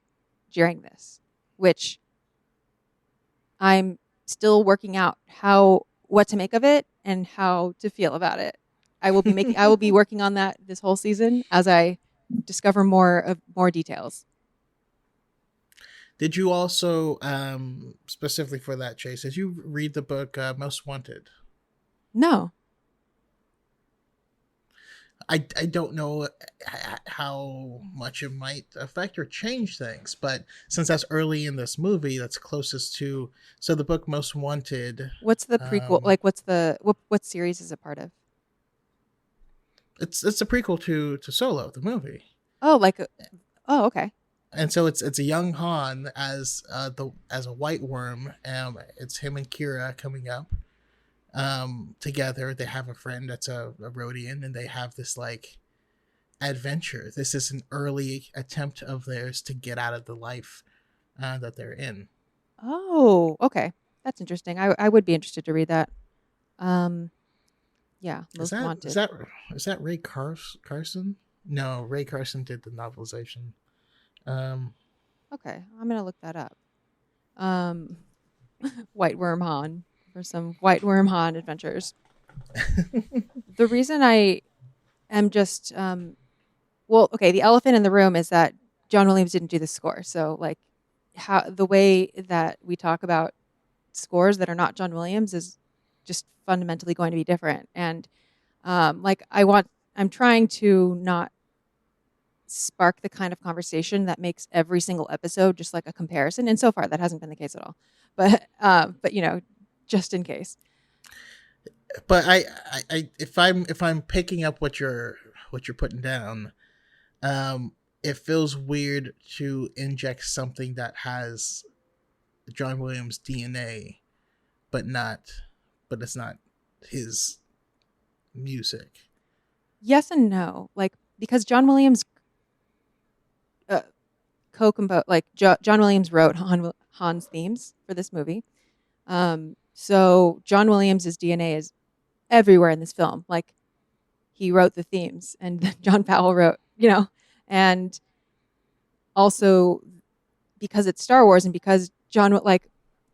during this, which I'm still working out what to make of it and how to feel about it. I will be working on that this whole season as I discover more details. Did you also, specifically for that chase, did you read the book Most Wanted? No. I don't know how much it might affect or change things, but since that's early in this movie, that's closest to. So the book Most Wanted, What's the prequel? um, Like what's the what series is it part of? it's a prequel to Solo, the movie, Oh, oh, okay. and so it's a young Han as as a white worm. It's him and Kira coming up together. They have a friend that's a Rhodian, and they have this like adventure. This is an early attempt of theirs to get out of the life that they're in. Oh, okay. That's interesting. I would be interested to read that. Um, yeah, Is Most that Wanted. is that Carson? No, Ray Carson did the novelization. Um, Okay, I'm gonna look that up. Um, White Worm Han for some White Worm Han adventures. The reason I am just well, okay, the elephant in the room is that John Williams didn't do the score. So like how the way that we talk about scores that are not John Williams is just fundamentally going to be different. And like I'm trying to not spark the kind of conversation that makes every single episode just like a comparison. And so far, that hasn't been the case at all. But just in case. but if I'm picking up what you're putting down, it feels weird to inject something that has John Williams DNA, but not, but it's not his music. Yes and no. Like because John Williams uh, co-compose like John Williams wrote Han's themes for this movie. So John Williams's DNA is everywhere in this film. Like he wrote the themes, and John Powell wrote, and also because it's Star Wars and because John like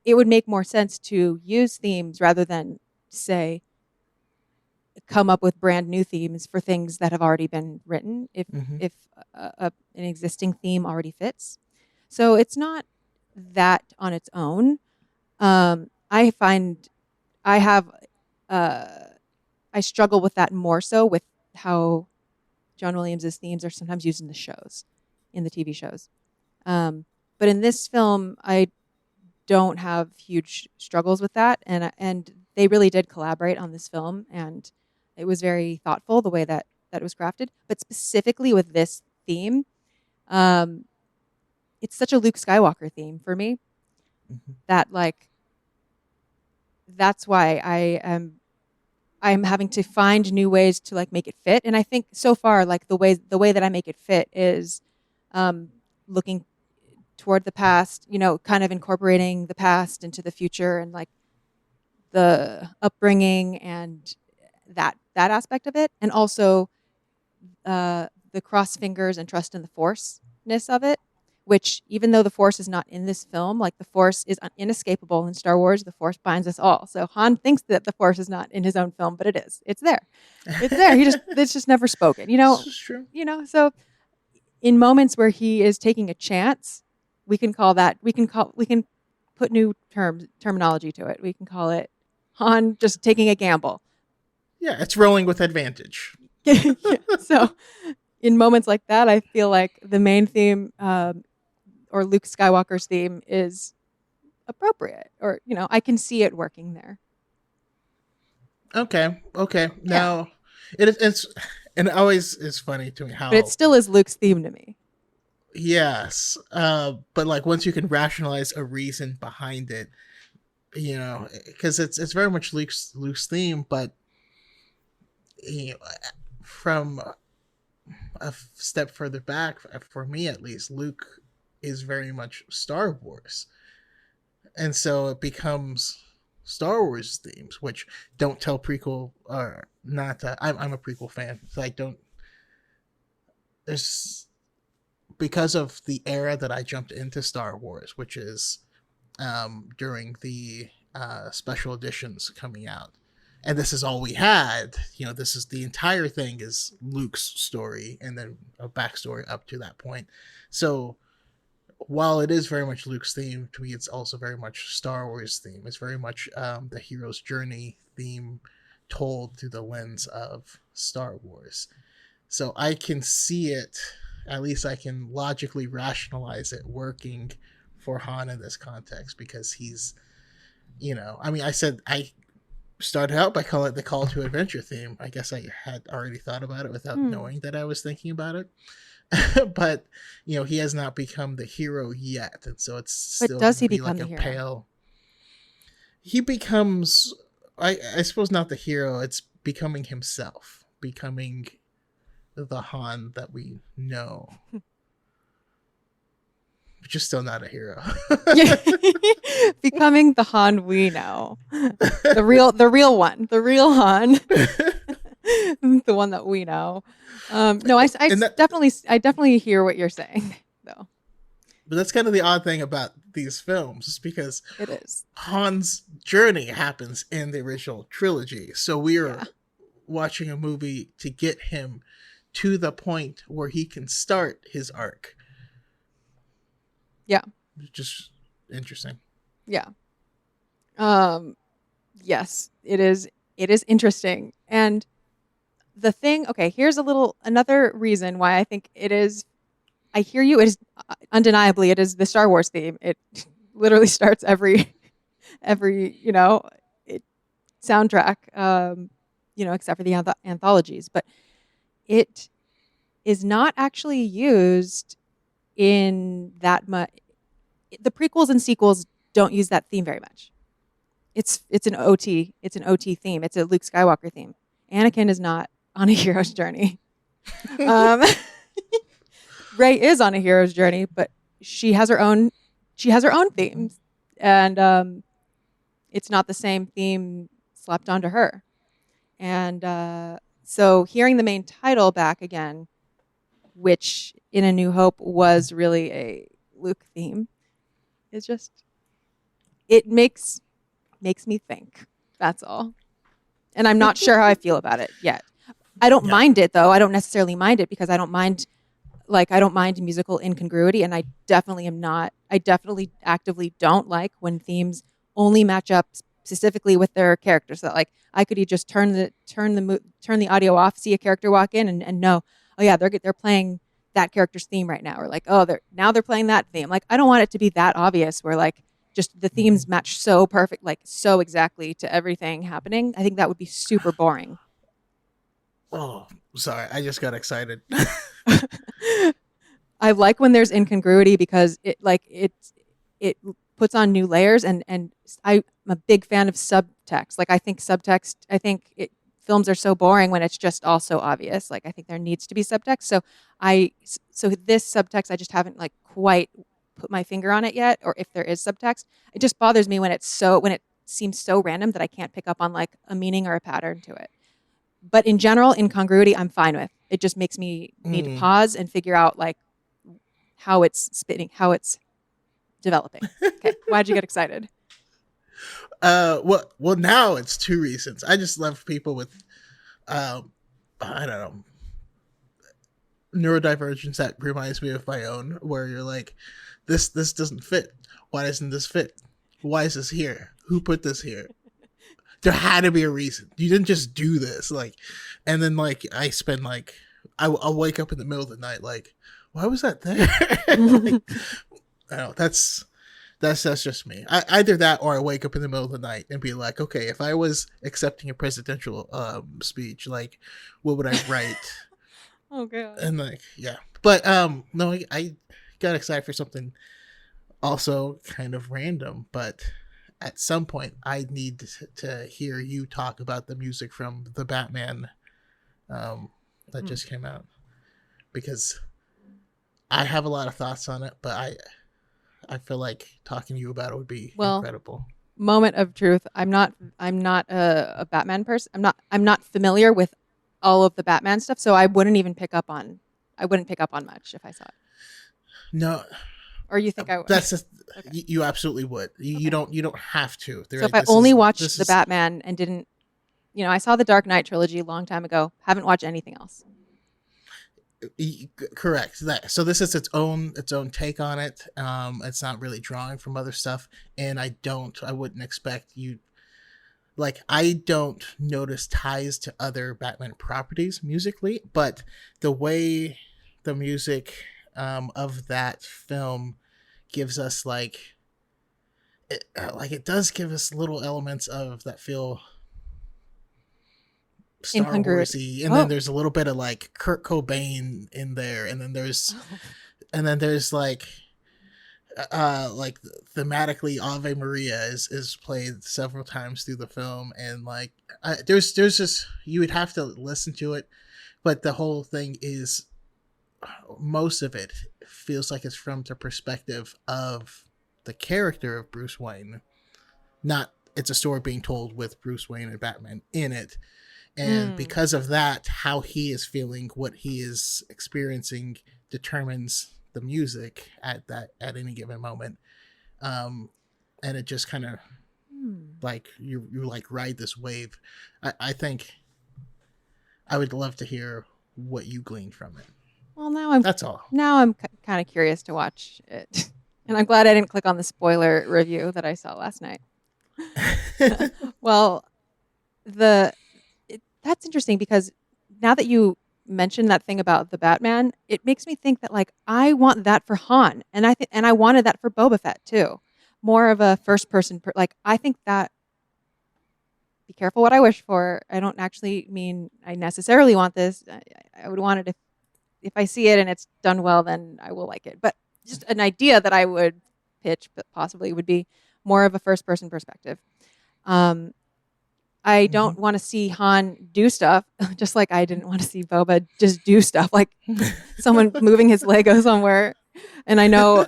it would make more sense to use themes rather than say come up with brand new themes for things that have already been written Mm-hmm. if an existing theme already fits. So it's not that on its own. I find I have uh, I struggle with that more so with how John Williams's themes are sometimes used in the shows, in the TV shows. Um, but in this film, I don't have huge struggles with that, and they really did collaborate on this film, and it was very thoughtful the way that it was crafted. But specifically with this theme, um, it's such a Luke Skywalker theme for me Mm-hmm. that like that's why I'm having to find new ways to like make it fit. And I think so far, like the way that I make it fit is um, looking toward the past, you know, kind of incorporating the past into the future and like the upbringing and that aspect of it, and also the cross fingers and trust in the force-ness of it. Which, even though the force is not in this film, like the force is inescapable in Star Wars, the force binds us all. So Han thinks that the force is not in his own film, but it is. It's there. It's there. It's just never spoken. This is true. So in moments where he is taking a chance, we can put new terminology to it. We can call it Han just taking a gamble. Yeah, it's rolling with advantage. Yeah. So in moments like that, I feel like the main theme or Luke Skywalker's theme is appropriate, or I can see it working there. Okay. Yeah. Now, it's and it always is funny to me how. But it still is Luke's theme to me. Yes, but like once you can rationalize a reason behind it, because it's very much Luke's theme, but from a step further back, for me at least, Luke is very much Star Wars, and so it becomes Star Wars themes, which don't tell prequel or not. I'm a prequel fan, so I don't. There's because of the era that I jumped into Star Wars, which is during the special editions coming out. And this is all we had. This is the entire thing is Luke's story and then a backstory up to that point. So while it is very much Luke's theme, to me, it's also very much Star Wars theme. It's very much the hero's journey theme told through the lens of Star Wars. So I can see it, at least I can logically rationalize it working for Han in this context because he's, I started out by calling it the Call to Adventure theme. I guess I had already thought about it without knowing that I was thinking about it. But, he has not become the hero yet. And so it's still but does he be become like the a hero? pale. He becomes, I suppose not the hero, it's becoming himself, becoming the Han that we know. But just still not a hero. Becoming the Han we know. The real one. The real Han. The one that we know. No, I definitely hear what you're saying, though. But that's kind of the odd thing about these films, because it is. Han's journey happens in the original trilogy. So we are watching a movie to get him to the point where he can start his arc. Yeah. Just interesting. Yeah. Yes, it is interesting. And the thing, okay, here's another reason why I think it is, I hear you, it is undeniably, it is the Star Wars theme. It literally starts every soundtrack, except for the anthologies, but it is not actually used in that much. The prequels and sequels don't use that theme very much. It's an OT. It's an OT theme. It's a Luke Skywalker theme. Anakin is not on a hero's journey. Rey is on a hero's journey, but she has her own themes, and it's not the same theme slapped onto her. And so hearing the main title back again, which in A New Hope was really a Luke theme. It's just it makes me think. That's all. And I'm not sure how I feel about it yet. I don't mind it though. I don't necessarily mind it because I don't mind musical incongruity, and I definitely actively don't like when themes only match up specifically with their characters. So that like I could just turn the audio off, see a character walk in, and know, oh yeah, they're playing that character's theme right now, or like, oh, they're playing that theme. Like I don't want it to be that obvious where like just the themes match so perfect, like so exactly to everything happening. I think that would be super boring. Oh, sorry, I just got excited. I like when there's incongruity because it puts on new layers, and I'm a big fan of subtext. Like I think films are so boring when it's just all so obvious. Like I think there needs to be subtext. So this subtext I just haven't like quite put my finger on it yet, or if there is subtext. It just bothers me when it seems so random that I can't pick up on like a meaning or a pattern to it. But in general, incongruity I'm fine with. It just makes me need to pause and figure out like how it's developing. Okay, why'd you get excited? Well, now it's two reasons. I just love people with, I don't know, neurodivergence that reminds me of my own, where you're like, this doesn't fit. Why doesn't this fit? Why is this here? Who put this here? There had to be a reason. You didn't just do this, like, and then like I spend like I'll wake up in the middle of the night like, why was that there? Like, I don't know, that's just me. Either that or I wake up in the middle of the night and be like, okay, if I was accepting a presidential speech, like, what would I write? Oh god. And like, yeah, but no, I got excited for something also kind of random, but at some point I need to hear you talk about the music from the Batman that just came out, because I have a lot of thoughts on it, but I feel like talking to you about it would be incredible. Moment of truth. I'm not a Batman person. I'm not familiar with all of the Batman stuff, so I wouldn't pick up on much if I saw it. No. Or you think I would? That's just, okay. You absolutely would. You don't have to. So if I only watched the Batman and didn't, I saw the Dark Knight trilogy a long time ago. Haven't watched anything else. Correct. So this is its own take on it. It's not really drawing from other stuff, and I wouldn't expect you. Like, I don't notice ties to other Batman properties musically, but the way the music of that film gives us it does give us little elements of that feel Star Warsy, and then there's a little bit of like Kurt Cobain in there, and then there's like thematically Ave Maria is played several times through the film, and like there's just, you would have to listen to it, but the whole thing is, most of it feels like it's from the perspective of the character of Bruce Wayne, not it's a story being told with Bruce Wayne and Batman in it. And because of that, how he is feeling, what he is experiencing, determines the music at any given moment. And it just kind of like you like ride this wave. I think I would love to hear what you gleaned from it. Well, that's all. Now I'm kind of curious to watch it, and I'm glad I didn't click on the spoiler review that I saw last night. Well, that's interesting, because now that you mentioned that thing about the Batman, it makes me think that like I want that for Han, and I wanted that for Boba Fett too, more of a first person. Like I think that. Be careful what I wish for. I don't actually mean I necessarily want this. I would want it if I see it and it's done well, then I will like it. But just an idea that I would pitch, but possibly would be more of a first person perspective. I don't want to see Han do stuff, just like I didn't want to see Boba just do stuff, like someone moving his Lego somewhere. And I know,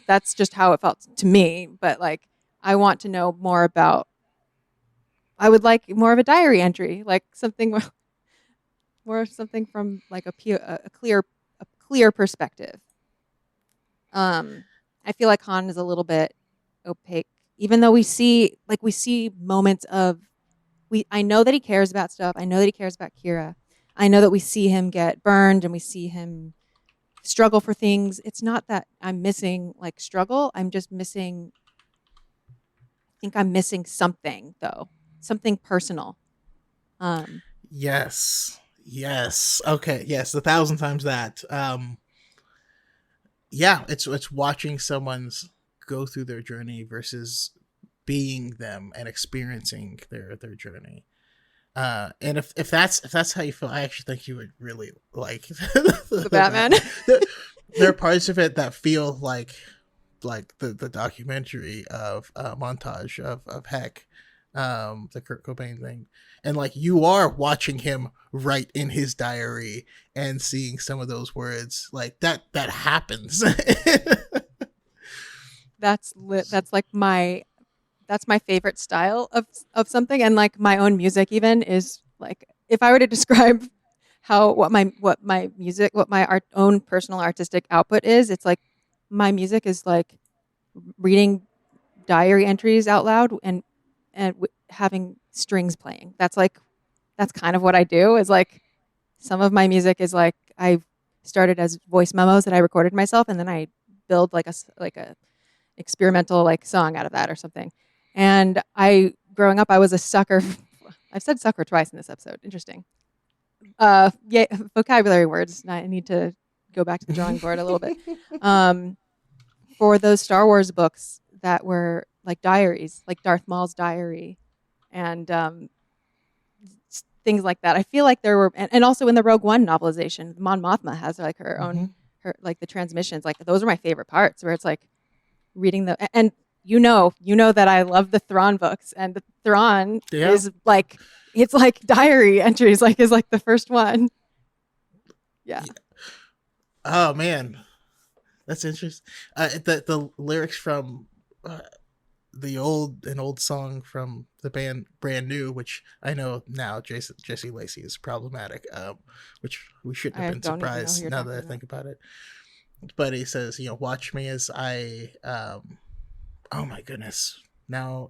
that's just how it felt to me. But like, I want to know more about. I would like more of a diary entry, like something more something from like a clear clear perspective. I feel like Han is a little bit opaque, even though we see moments of I know that he cares about stuff. I know that he cares about Kira. I know that we see him get burned and we see him struggle for things. It's not that I'm missing like struggle. I'm just missing. I think I'm missing something though, something personal. Yes. Okay. Yes. 1,000 times that. Yeah. It's watching someone's go through their journey versus being them and experiencing their journey. And if that's how you feel, I actually think you would really like The Batman. There are parts of it that feel like the documentary of montage of Heck, the Kurt Cobain thing, and like you are watching him write in his diary and seeing some of those words like that happens. That's like that's my favorite style of something, and like my own music even is like, if I were to describe what my own personal artistic output is, it's like my music is like reading diary entries out loud and having strings playing. That's kind of what I do. Is like some of my music is like I started as voice memos that I recorded myself, and then I build like a experimental like song out of that or something. And growing up, I was a sucker. I've said sucker twice in this episode. Interesting. Yeah, vocabulary words. I need to go back to the drawing board a little bit. For those Star Wars books that were like diaries, like Darth Maul's diary, and things like that. I feel like there were, and also in the Rogue One novelization, Mon Mothma has like her own, her like the transmissions. Like those are my favorite parts, where it's like reading and you know that I love the Thrawn books, and the Thrawn is like, it's like diary entries, like is like the first one. Yeah. Oh man, that's interesting. The lyrics from an old song from the band Brand New, which I know now Jesse Lacey is problematic, which we shouldn't have been surprised now that I think about it. But he says, watch me as I, oh my goodness. Now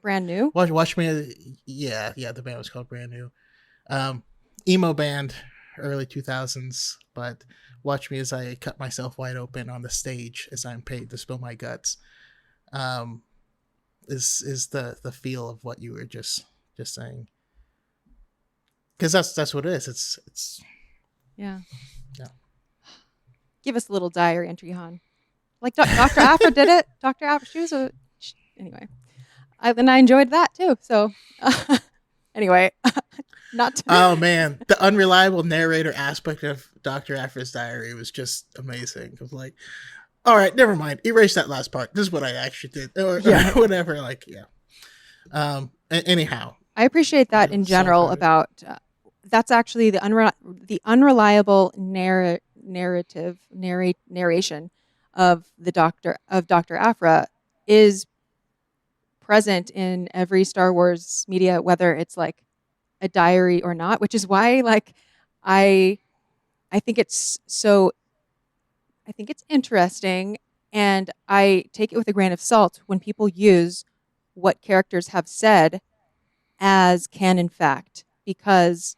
Brand New? Watch me. Yeah. The band was called Brand New. Emo band, early 2000s, but watch me as I cut myself wide open on the stage as I'm paid to spill my guts. Is the feel of what you were just saying. Because that's what it is. It's yeah. Yeah. Give us a little diary entry, Han. Like Dr. Afra did it. Dr. Afra, anyway. I enjoyed that too. So anyway, Oh man, the unreliable narrator aspect of Dr. Afra's diary was just amazing. I was like, all right, never mind. Erase that last part. This is what I actually did, or whatever. Like, yeah. Anyhow, I appreciate that in general. So about that's actually the unreliable narration of Dr. Afra is present in every Star Wars media, whether it's like a diary or not, which is why like I think it's interesting, and I take it with a grain of salt when people use what characters have said as canon fact, because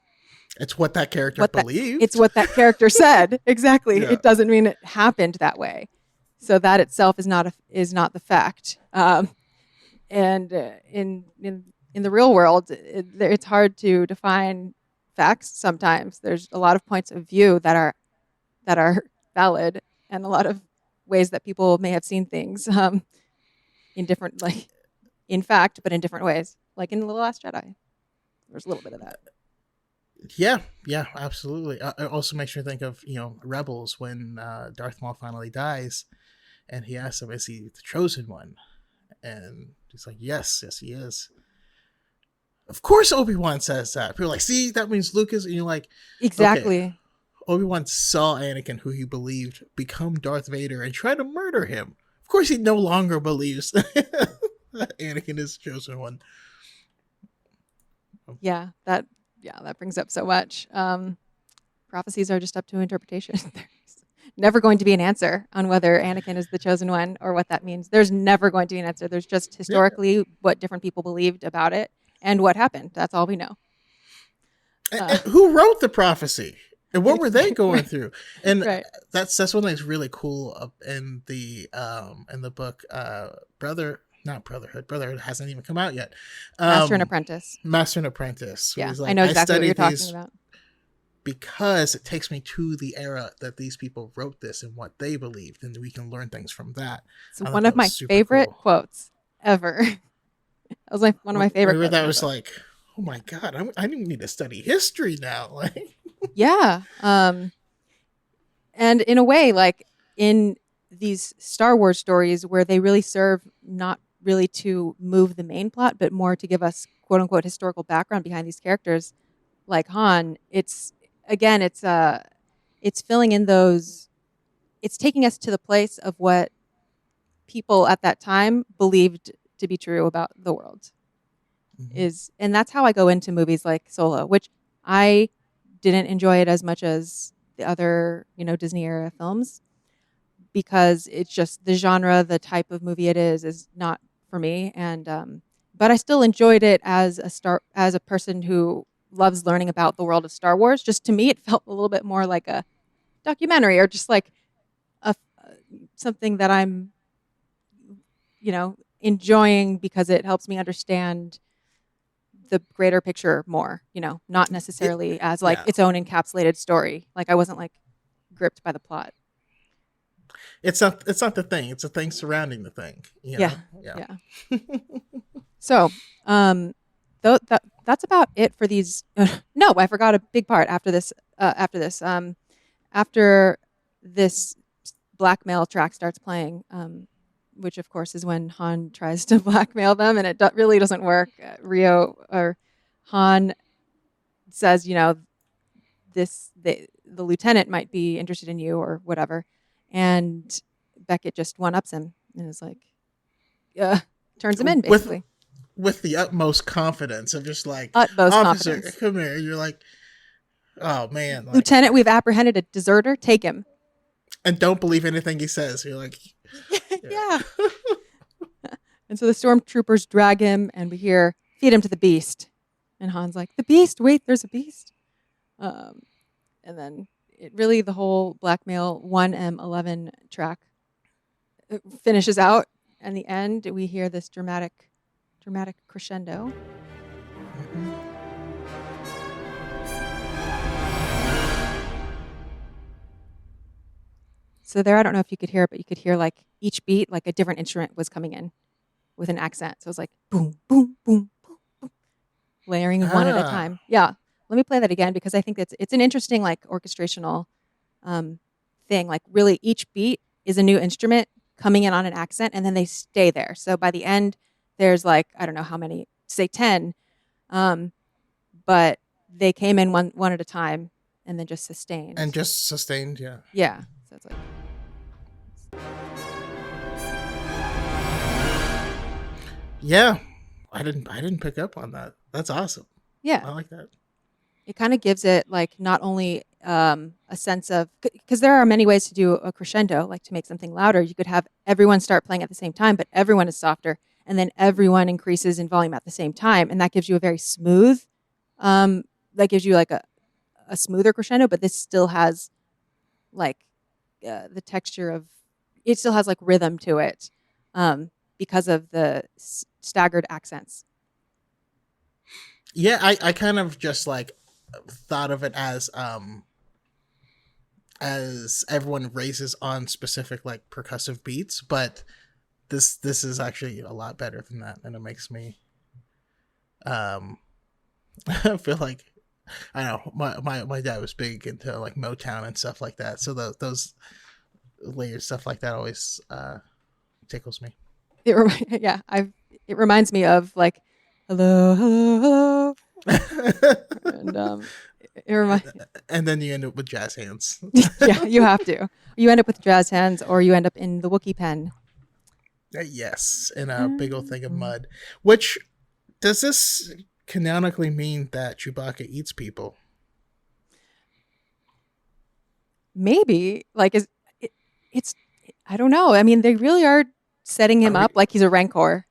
it's what that character believed. It's what that character said. Exactly. Yeah. It doesn't mean it happened that way. So that itself is not the fact. And in the real world, it's hard to define facts. Sometimes there's a lot of points of view that are valid, and a lot of ways that people may have seen things in different, like in fact, but in different ways. Like in The Last Jedi, there's a little bit of that. Yeah, absolutely. It also makes me think of Rebels, when Darth Maul finally dies, and he asks him, "Is he the chosen one?" And he's like, "Yes, he is." Of course, Obi-Wan says that. People are like, "See, that means Lucas," and you're like, exactly. Okay. Obi-Wan saw Anakin, who he believed, become Darth Vader and try to murder him. Of course, he no longer believes that Anakin is the chosen one. Yeah, that brings up so much. prophecies are just up to interpretation. There's never going to be an answer on whether Anakin is the chosen one or what that means. There's never going to be an answer. There's just historically what different people believed about it and what happened. That's all we know. And who wrote the prophecy? And what were they going through? And Right. that's one thing that's really cool in the book. Not Brotherhood. Brotherhood hasn't even come out yet. Master and Apprentice. Master and Apprentice. Yeah, Like, I know exactly what you're studied talking about. because it takes me to the era that these people wrote this and what they believed, and we can learn things from that. It's one of my favorite quotes ever. That was one of my favorite quotes. That was like, oh my God, I didn't need to study history now. Like, yeah. And in a way, like in these Star Wars stories where they really serve not really to move the main plot, but more to give us quote unquote historical background behind these characters, like Han, it's filling in those, it's taking us to the place of what people at that time believed to be true about the world. And that's how I go into movies like Solo, which I didn't enjoy it as much as the other, Disney era films, because it's just the genre, the type of movie it is not for me. And but I still enjoyed it as a person who loves learning about the world of Star Wars. Just to me, it felt a little bit more like a documentary, or just like something that I'm, enjoying because it helps me understand the greater picture more. Not necessarily as like its own encapsulated story. Like I wasn't like gripped by the plot. It's not the thing. It's the thing surrounding the thing. Yeah. So, that's about it for these. No, I forgot a big part after this. After this Blackmail track starts playing, which of course is when Han tries to blackmail them, and it really doesn't work. Han says, the lieutenant might be interested in you or whatever. And Beckett just one-ups him and is like, turns him in, basically. With the utmost confidence of just like, utmost officer, confidence. Come here. You're like, oh, man. Like, Lieutenant, we've apprehended a deserter. Take him. And don't believe anything he says. You're like... Yeah. And so the stormtroopers drag him, and we hear, feed him to the beast. And Han's like, the beast? Wait, there's a beast? And then... the whole Blackmail 1M11 track finishes out, and the end we hear this dramatic crescendo. Mm-hmm. So there, I don't know if you could hear it, but you could hear like each beat, like a different instrument was coming in with an accent. So it was like boom, boom, boom, boom, boom, layering one at a time. Yeah. Let me play that again, because I think it's an interesting like orchestrational thing. Like really each beat is a new instrument coming in on an accent, and then they stay there. So by the end, there's like, I don't know how many, say 10, but they came in one at a time and then just sustained. Yeah. Yeah. So it's like... Yeah. I didn't pick up on that. That's awesome. Yeah. I like that. It kind of gives it like not only a sense of, because there are many ways to do a crescendo, like to make something louder. You could have everyone start playing at the same time, but everyone is softer, and then everyone increases in volume at the same time, and that gives you a very smooth, that gives you like a smoother crescendo. But this still has like the texture of, it still has like rhythm to it, because of the staggered accents. Yeah, I kind of just like thought of it as everyone raises on specific like percussive beats, but this is actually a lot better than that, and it makes me I feel like, I don't know, my dad was big into like Motown and stuff like that, so those layered stuff like that always tickles me. It reminds me of like, hello, hello, hello. And then you end up with jazz hands. Yeah, you have to. You end up with jazz hands, or you end up in the Wookiee pen. Yes, in a big old thing of mud. Which, does this canonically mean that Chewbacca eats people? maybe like is it, it's I don't know. I mean, they really are setting him Are we up like he's a rancor.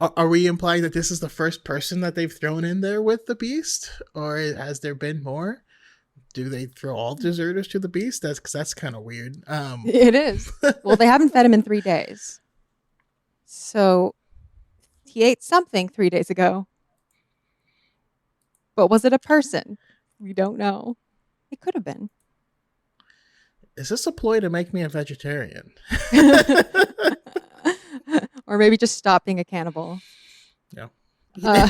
are we implying that this is the first person that they've thrown in there with the Beast, or has there been more? Do they throw all deserters to the Beast? That's because that's kind of weird. It is. Well, they haven't fed him in 3 days, so he ate something 3 days ago. But was it a person? We don't know. It could have been. Is this a ploy to make me a vegetarian? Or maybe just stop being a cannibal. No. Uh,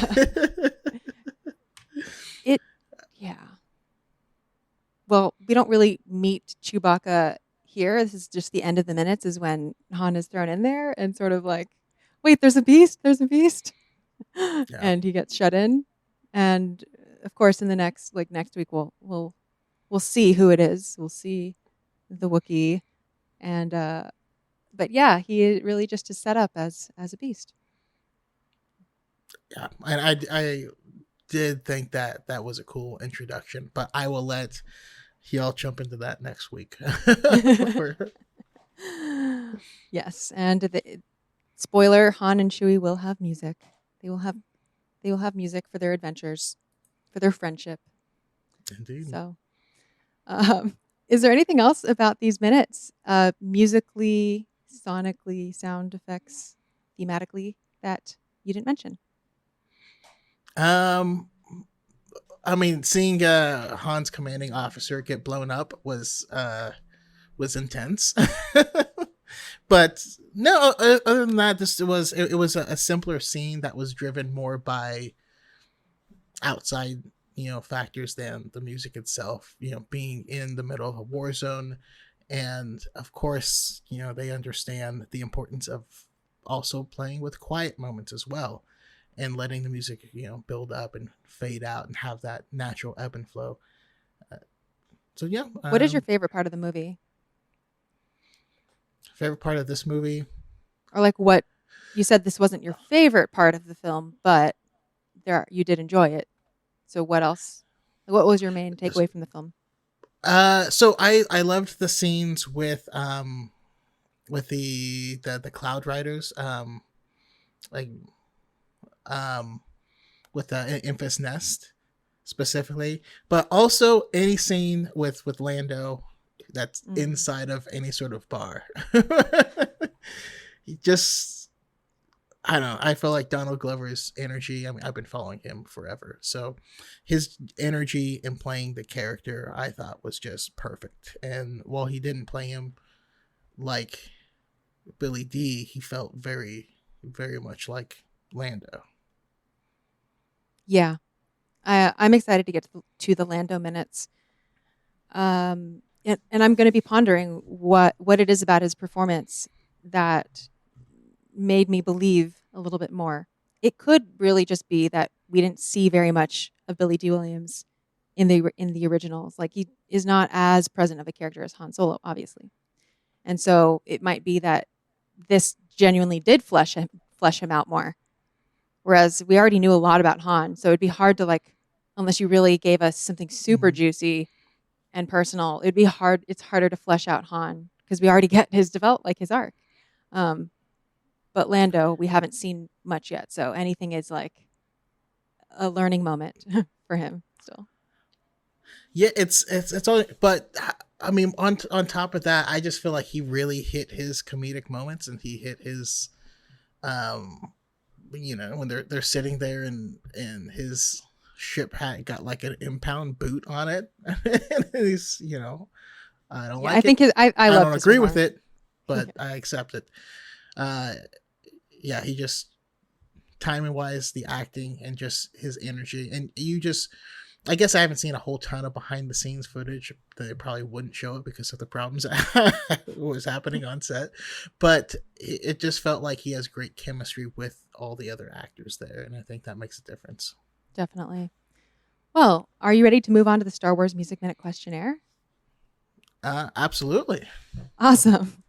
it, yeah. Well, we don't really meet Chewbacca here. This is just the end of the minutes is when Han is thrown in there and sort of like, wait, there's a beast, there's a beast. Yeah. And he gets shut in. And of course, in the next week, we'll see who it is. We'll see the Wookiee. And, but yeah, he really just is set up as a beast. Yeah, and I did think that that was a cool introduction, but I will let y'all jump into that next week. Yes, and the spoiler: Han and Chewie will have music. They will have music for their adventures, for their friendship. Indeed. So, is there anything else about these minutes, musically, sonically, sound effects, thematically, that you didn't mention? Um, I mean, seeing Han's commanding officer get blown up was intense. But no, other than that, it was a simpler scene that was driven more by outside factors than the music itself. Being in the middle of a war zone, and of course they understand the importance of also playing with quiet moments as well, and letting the music build up and fade out and have that natural ebb and flow. So yeah. What is your favorite part of the movie? Favorite part of this movie? Or like what you said this wasn't your favorite part of the film, but you did enjoy it. So what else? What was your main takeaway from the film? So I loved the scenes with the Cloud Riders, like with the Infus Nest specifically, but also any scene with Lando that's inside of any sort of bar. He just, I don't know. I feel like Donald Glover's energy. I mean, I've been following him forever, so his energy in playing the character, I thought, was just perfect. And while he didn't play him like Billy D, he felt very, very much like Lando. Yeah, I'm excited to get to the Lando minutes. And I'm going to be pondering what it is about his performance that made me believe a little bit more. It could really just be that we didn't see very much of Billy D. Williams in the originals. Like he is not as present of a character as Han Solo, obviously, and so it might be that this genuinely did flesh him out more. Whereas we already knew a lot about Han, so it'd be hard to unless you really gave us something super juicy and personal. It'd be hard. It's harder to flesh out Han because we already get his his arc. But Lando, we haven't seen much yet, so anything is like a learning moment for him still. Yeah, it's all, but I mean, on top of that, I just feel like he really hit his comedic moments, and he hit his, when they're sitting there and his ship hat got like an impound boot on it, and he's I don't like I think it. I don't this agree one with more. it, but I accept it. Yeah, he just, timing wise, the acting and just his energy, and I guess I haven't seen a whole ton of behind the scenes footage. They probably wouldn't show it because of the problems that was happening on set, but it just felt like he has great chemistry with all the other actors there, and I think that makes a difference. Definitely. Well, are you ready to move on to the Star Wars Music Minute Questionnaire? Absolutely. Awesome.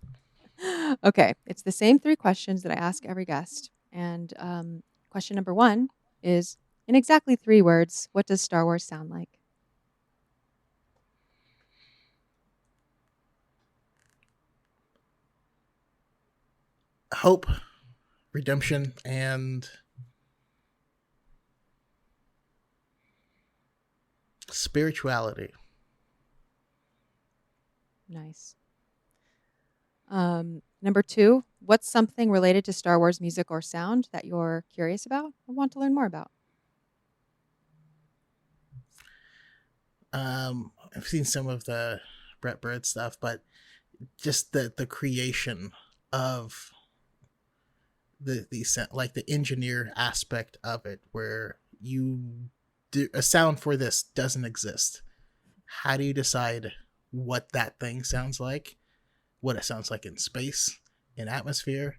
Okay, it's the same 3 questions that I ask every guest. And question number 1 is, in exactly 3 words, what does Star Wars sound like? hope, redemption, and spirituality. Nice. Number 2, what's something related to Star Wars music or sound that you're curious about or want to learn more about? I've seen some of the Brett Bird stuff, but just the creation of the like the engineer aspect of it, where you do a sound for this doesn't exist. How do you decide what that thing sounds like? What it sounds like in space, in atmosphere?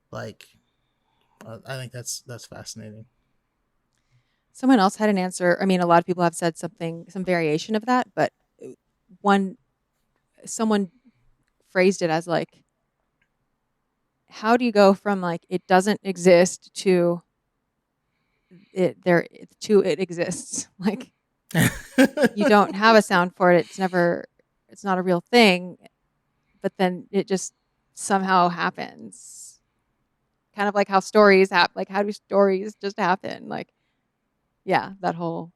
Like, I think that's fascinating. Someone else had an answer. I mean, a lot of people have said some variation of that, but someone phrased it as like, how do you go from like it doesn't exist to it exists? Like, you don't have a sound for it. It's not a real thing, but then it just somehow happens. Kind of like how stories happen. Like, how do stories just happen? Like, yeah, that whole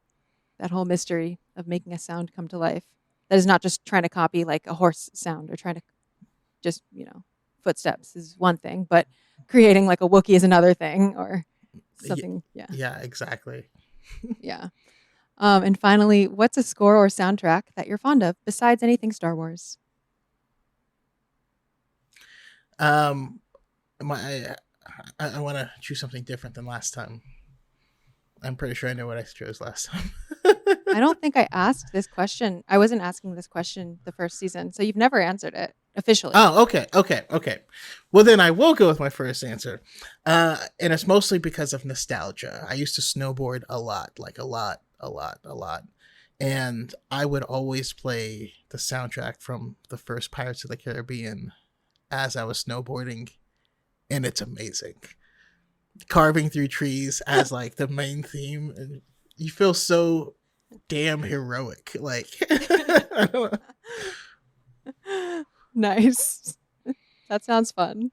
mystery of making a sound come to life. That is not just trying to copy like a horse sound or trying to just, footsteps is one thing, but creating like a Wookiee is another thing, or something. Yeah, exactly. Yeah. And finally, what's a score or soundtrack that you're fond of besides anything Star Wars? I want to choose something different than last time. I'm pretty sure I know what I chose last time. I don't think I asked this question. I wasn't asking this question the first season, so you've never answered it officially. Oh, okay. Well, then I will go with my first answer. And it's mostly because of nostalgia. I used to snowboard a lot. And I would always play the soundtrack from the first Pirates of the Caribbean as I was snowboarding. And it's amazing. Carving through trees as like the main theme. And you feel so damn heroic. Like, I don't know. Nice. That sounds fun.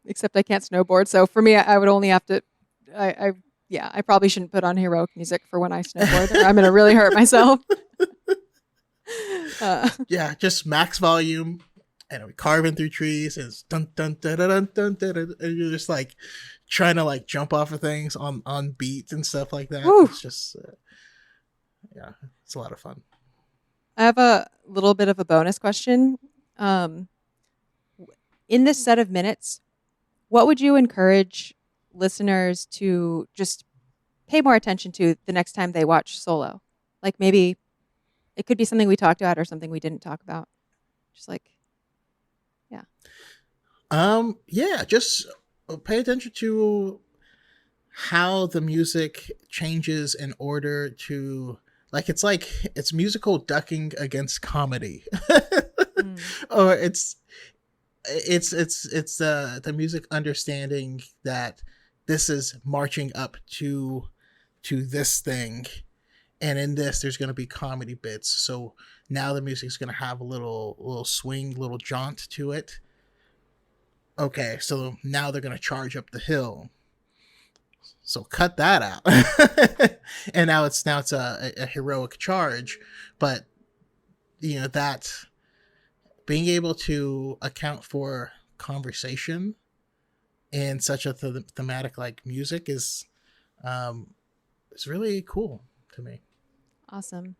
Except I can't snowboard, so for me, I would only have to. I probably shouldn't put on heroic music for when I snowboard, or I'm gonna really hurt myself. Yeah, just max volume, and we're carving through trees, and it's dun dun dun dun dun dun, and you're just like trying to like jump off of things on beat and stuff like that. Woo. It's just, yeah, it's a lot of fun. I have a little bit of a bonus question. In this set of minutes, what would you encourage listeners to just pay more attention to the next time they watch Solo? Like, maybe it could be something we talked about or something we didn't talk about. Just like, yeah. Yeah, just pay attention to how the music changes in order to, like, it's musical ducking against comedy. Or it's the music understanding that this is marching up to this thing, and in this there's going to be comedy bits, so now the music's going to have a little swing, little jaunt to it. Okay, so now they're going to charge up the hill, so cut that out. And now it's a heroic charge, but that being able to account for conversation in such a thematic like music is really cool to me. Awesome.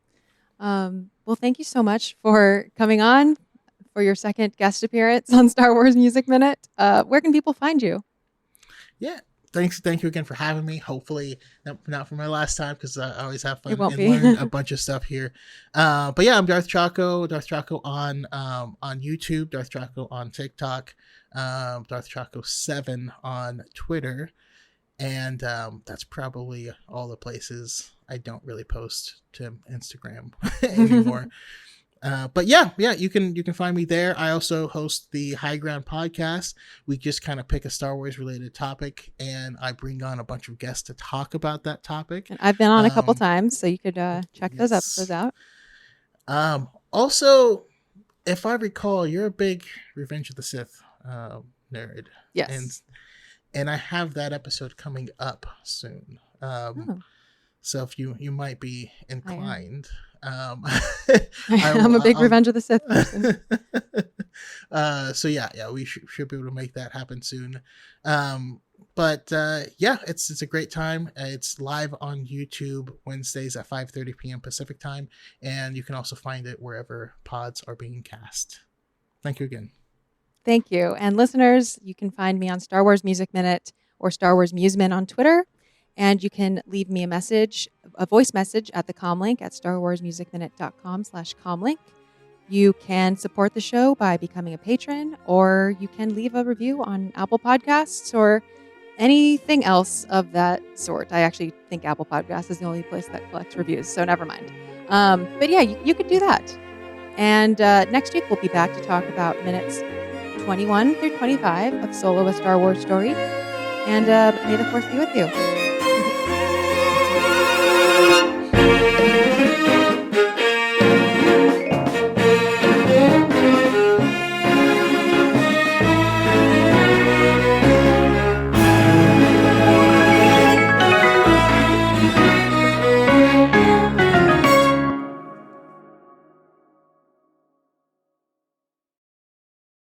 Well, thank you so much for coming on for your second guest appearance on Star Wars Music Minute. Where can people find you? Yeah. Thank you again for having me. Hopefully not for my last time, because I always have fun and learn a bunch of stuff here. But yeah, I'm Darth Choco on YouTube, Darth Choco on TikTok, Darth Choco 7 on Twitter, and that's probably all the places. I don't really post to Instagram anymore. But yeah, you can find me there. I also host the High Ground podcast. We just kind of pick a Star Wars related topic, and I bring on a bunch of guests to talk about that topic. And I've been on a couple times, so you could check those episodes out. Also, if I recall, you're a big Revenge of the Sith nerd. Yes. And I have that episode coming up soon. Oh, So if you might be inclined, I'm a big Revenge of the Sith person. So yeah, we should be able to make that happen soon. But yeah, it's a great time. It's live on YouTube Wednesdays at 5:30 p.m. Pacific time, and you can also find it wherever pods are being cast. Thank you again. Thank you. And listeners, you can find me on Star Wars Music Minute or Star Wars Museman on Twitter. And you can leave me a voice message at the comlink at starwarsmusicminute.com/comlink. You can support the show by becoming a patron, or you can leave a review on Apple Podcasts or anything else of that sort. I actually think Apple Podcasts is the only place that collects reviews, so never mind. But yeah, you could do that. And next week, we'll be back to talk about minutes 21 through 25 of Solo: A Star Wars Story. And may the Force be with you.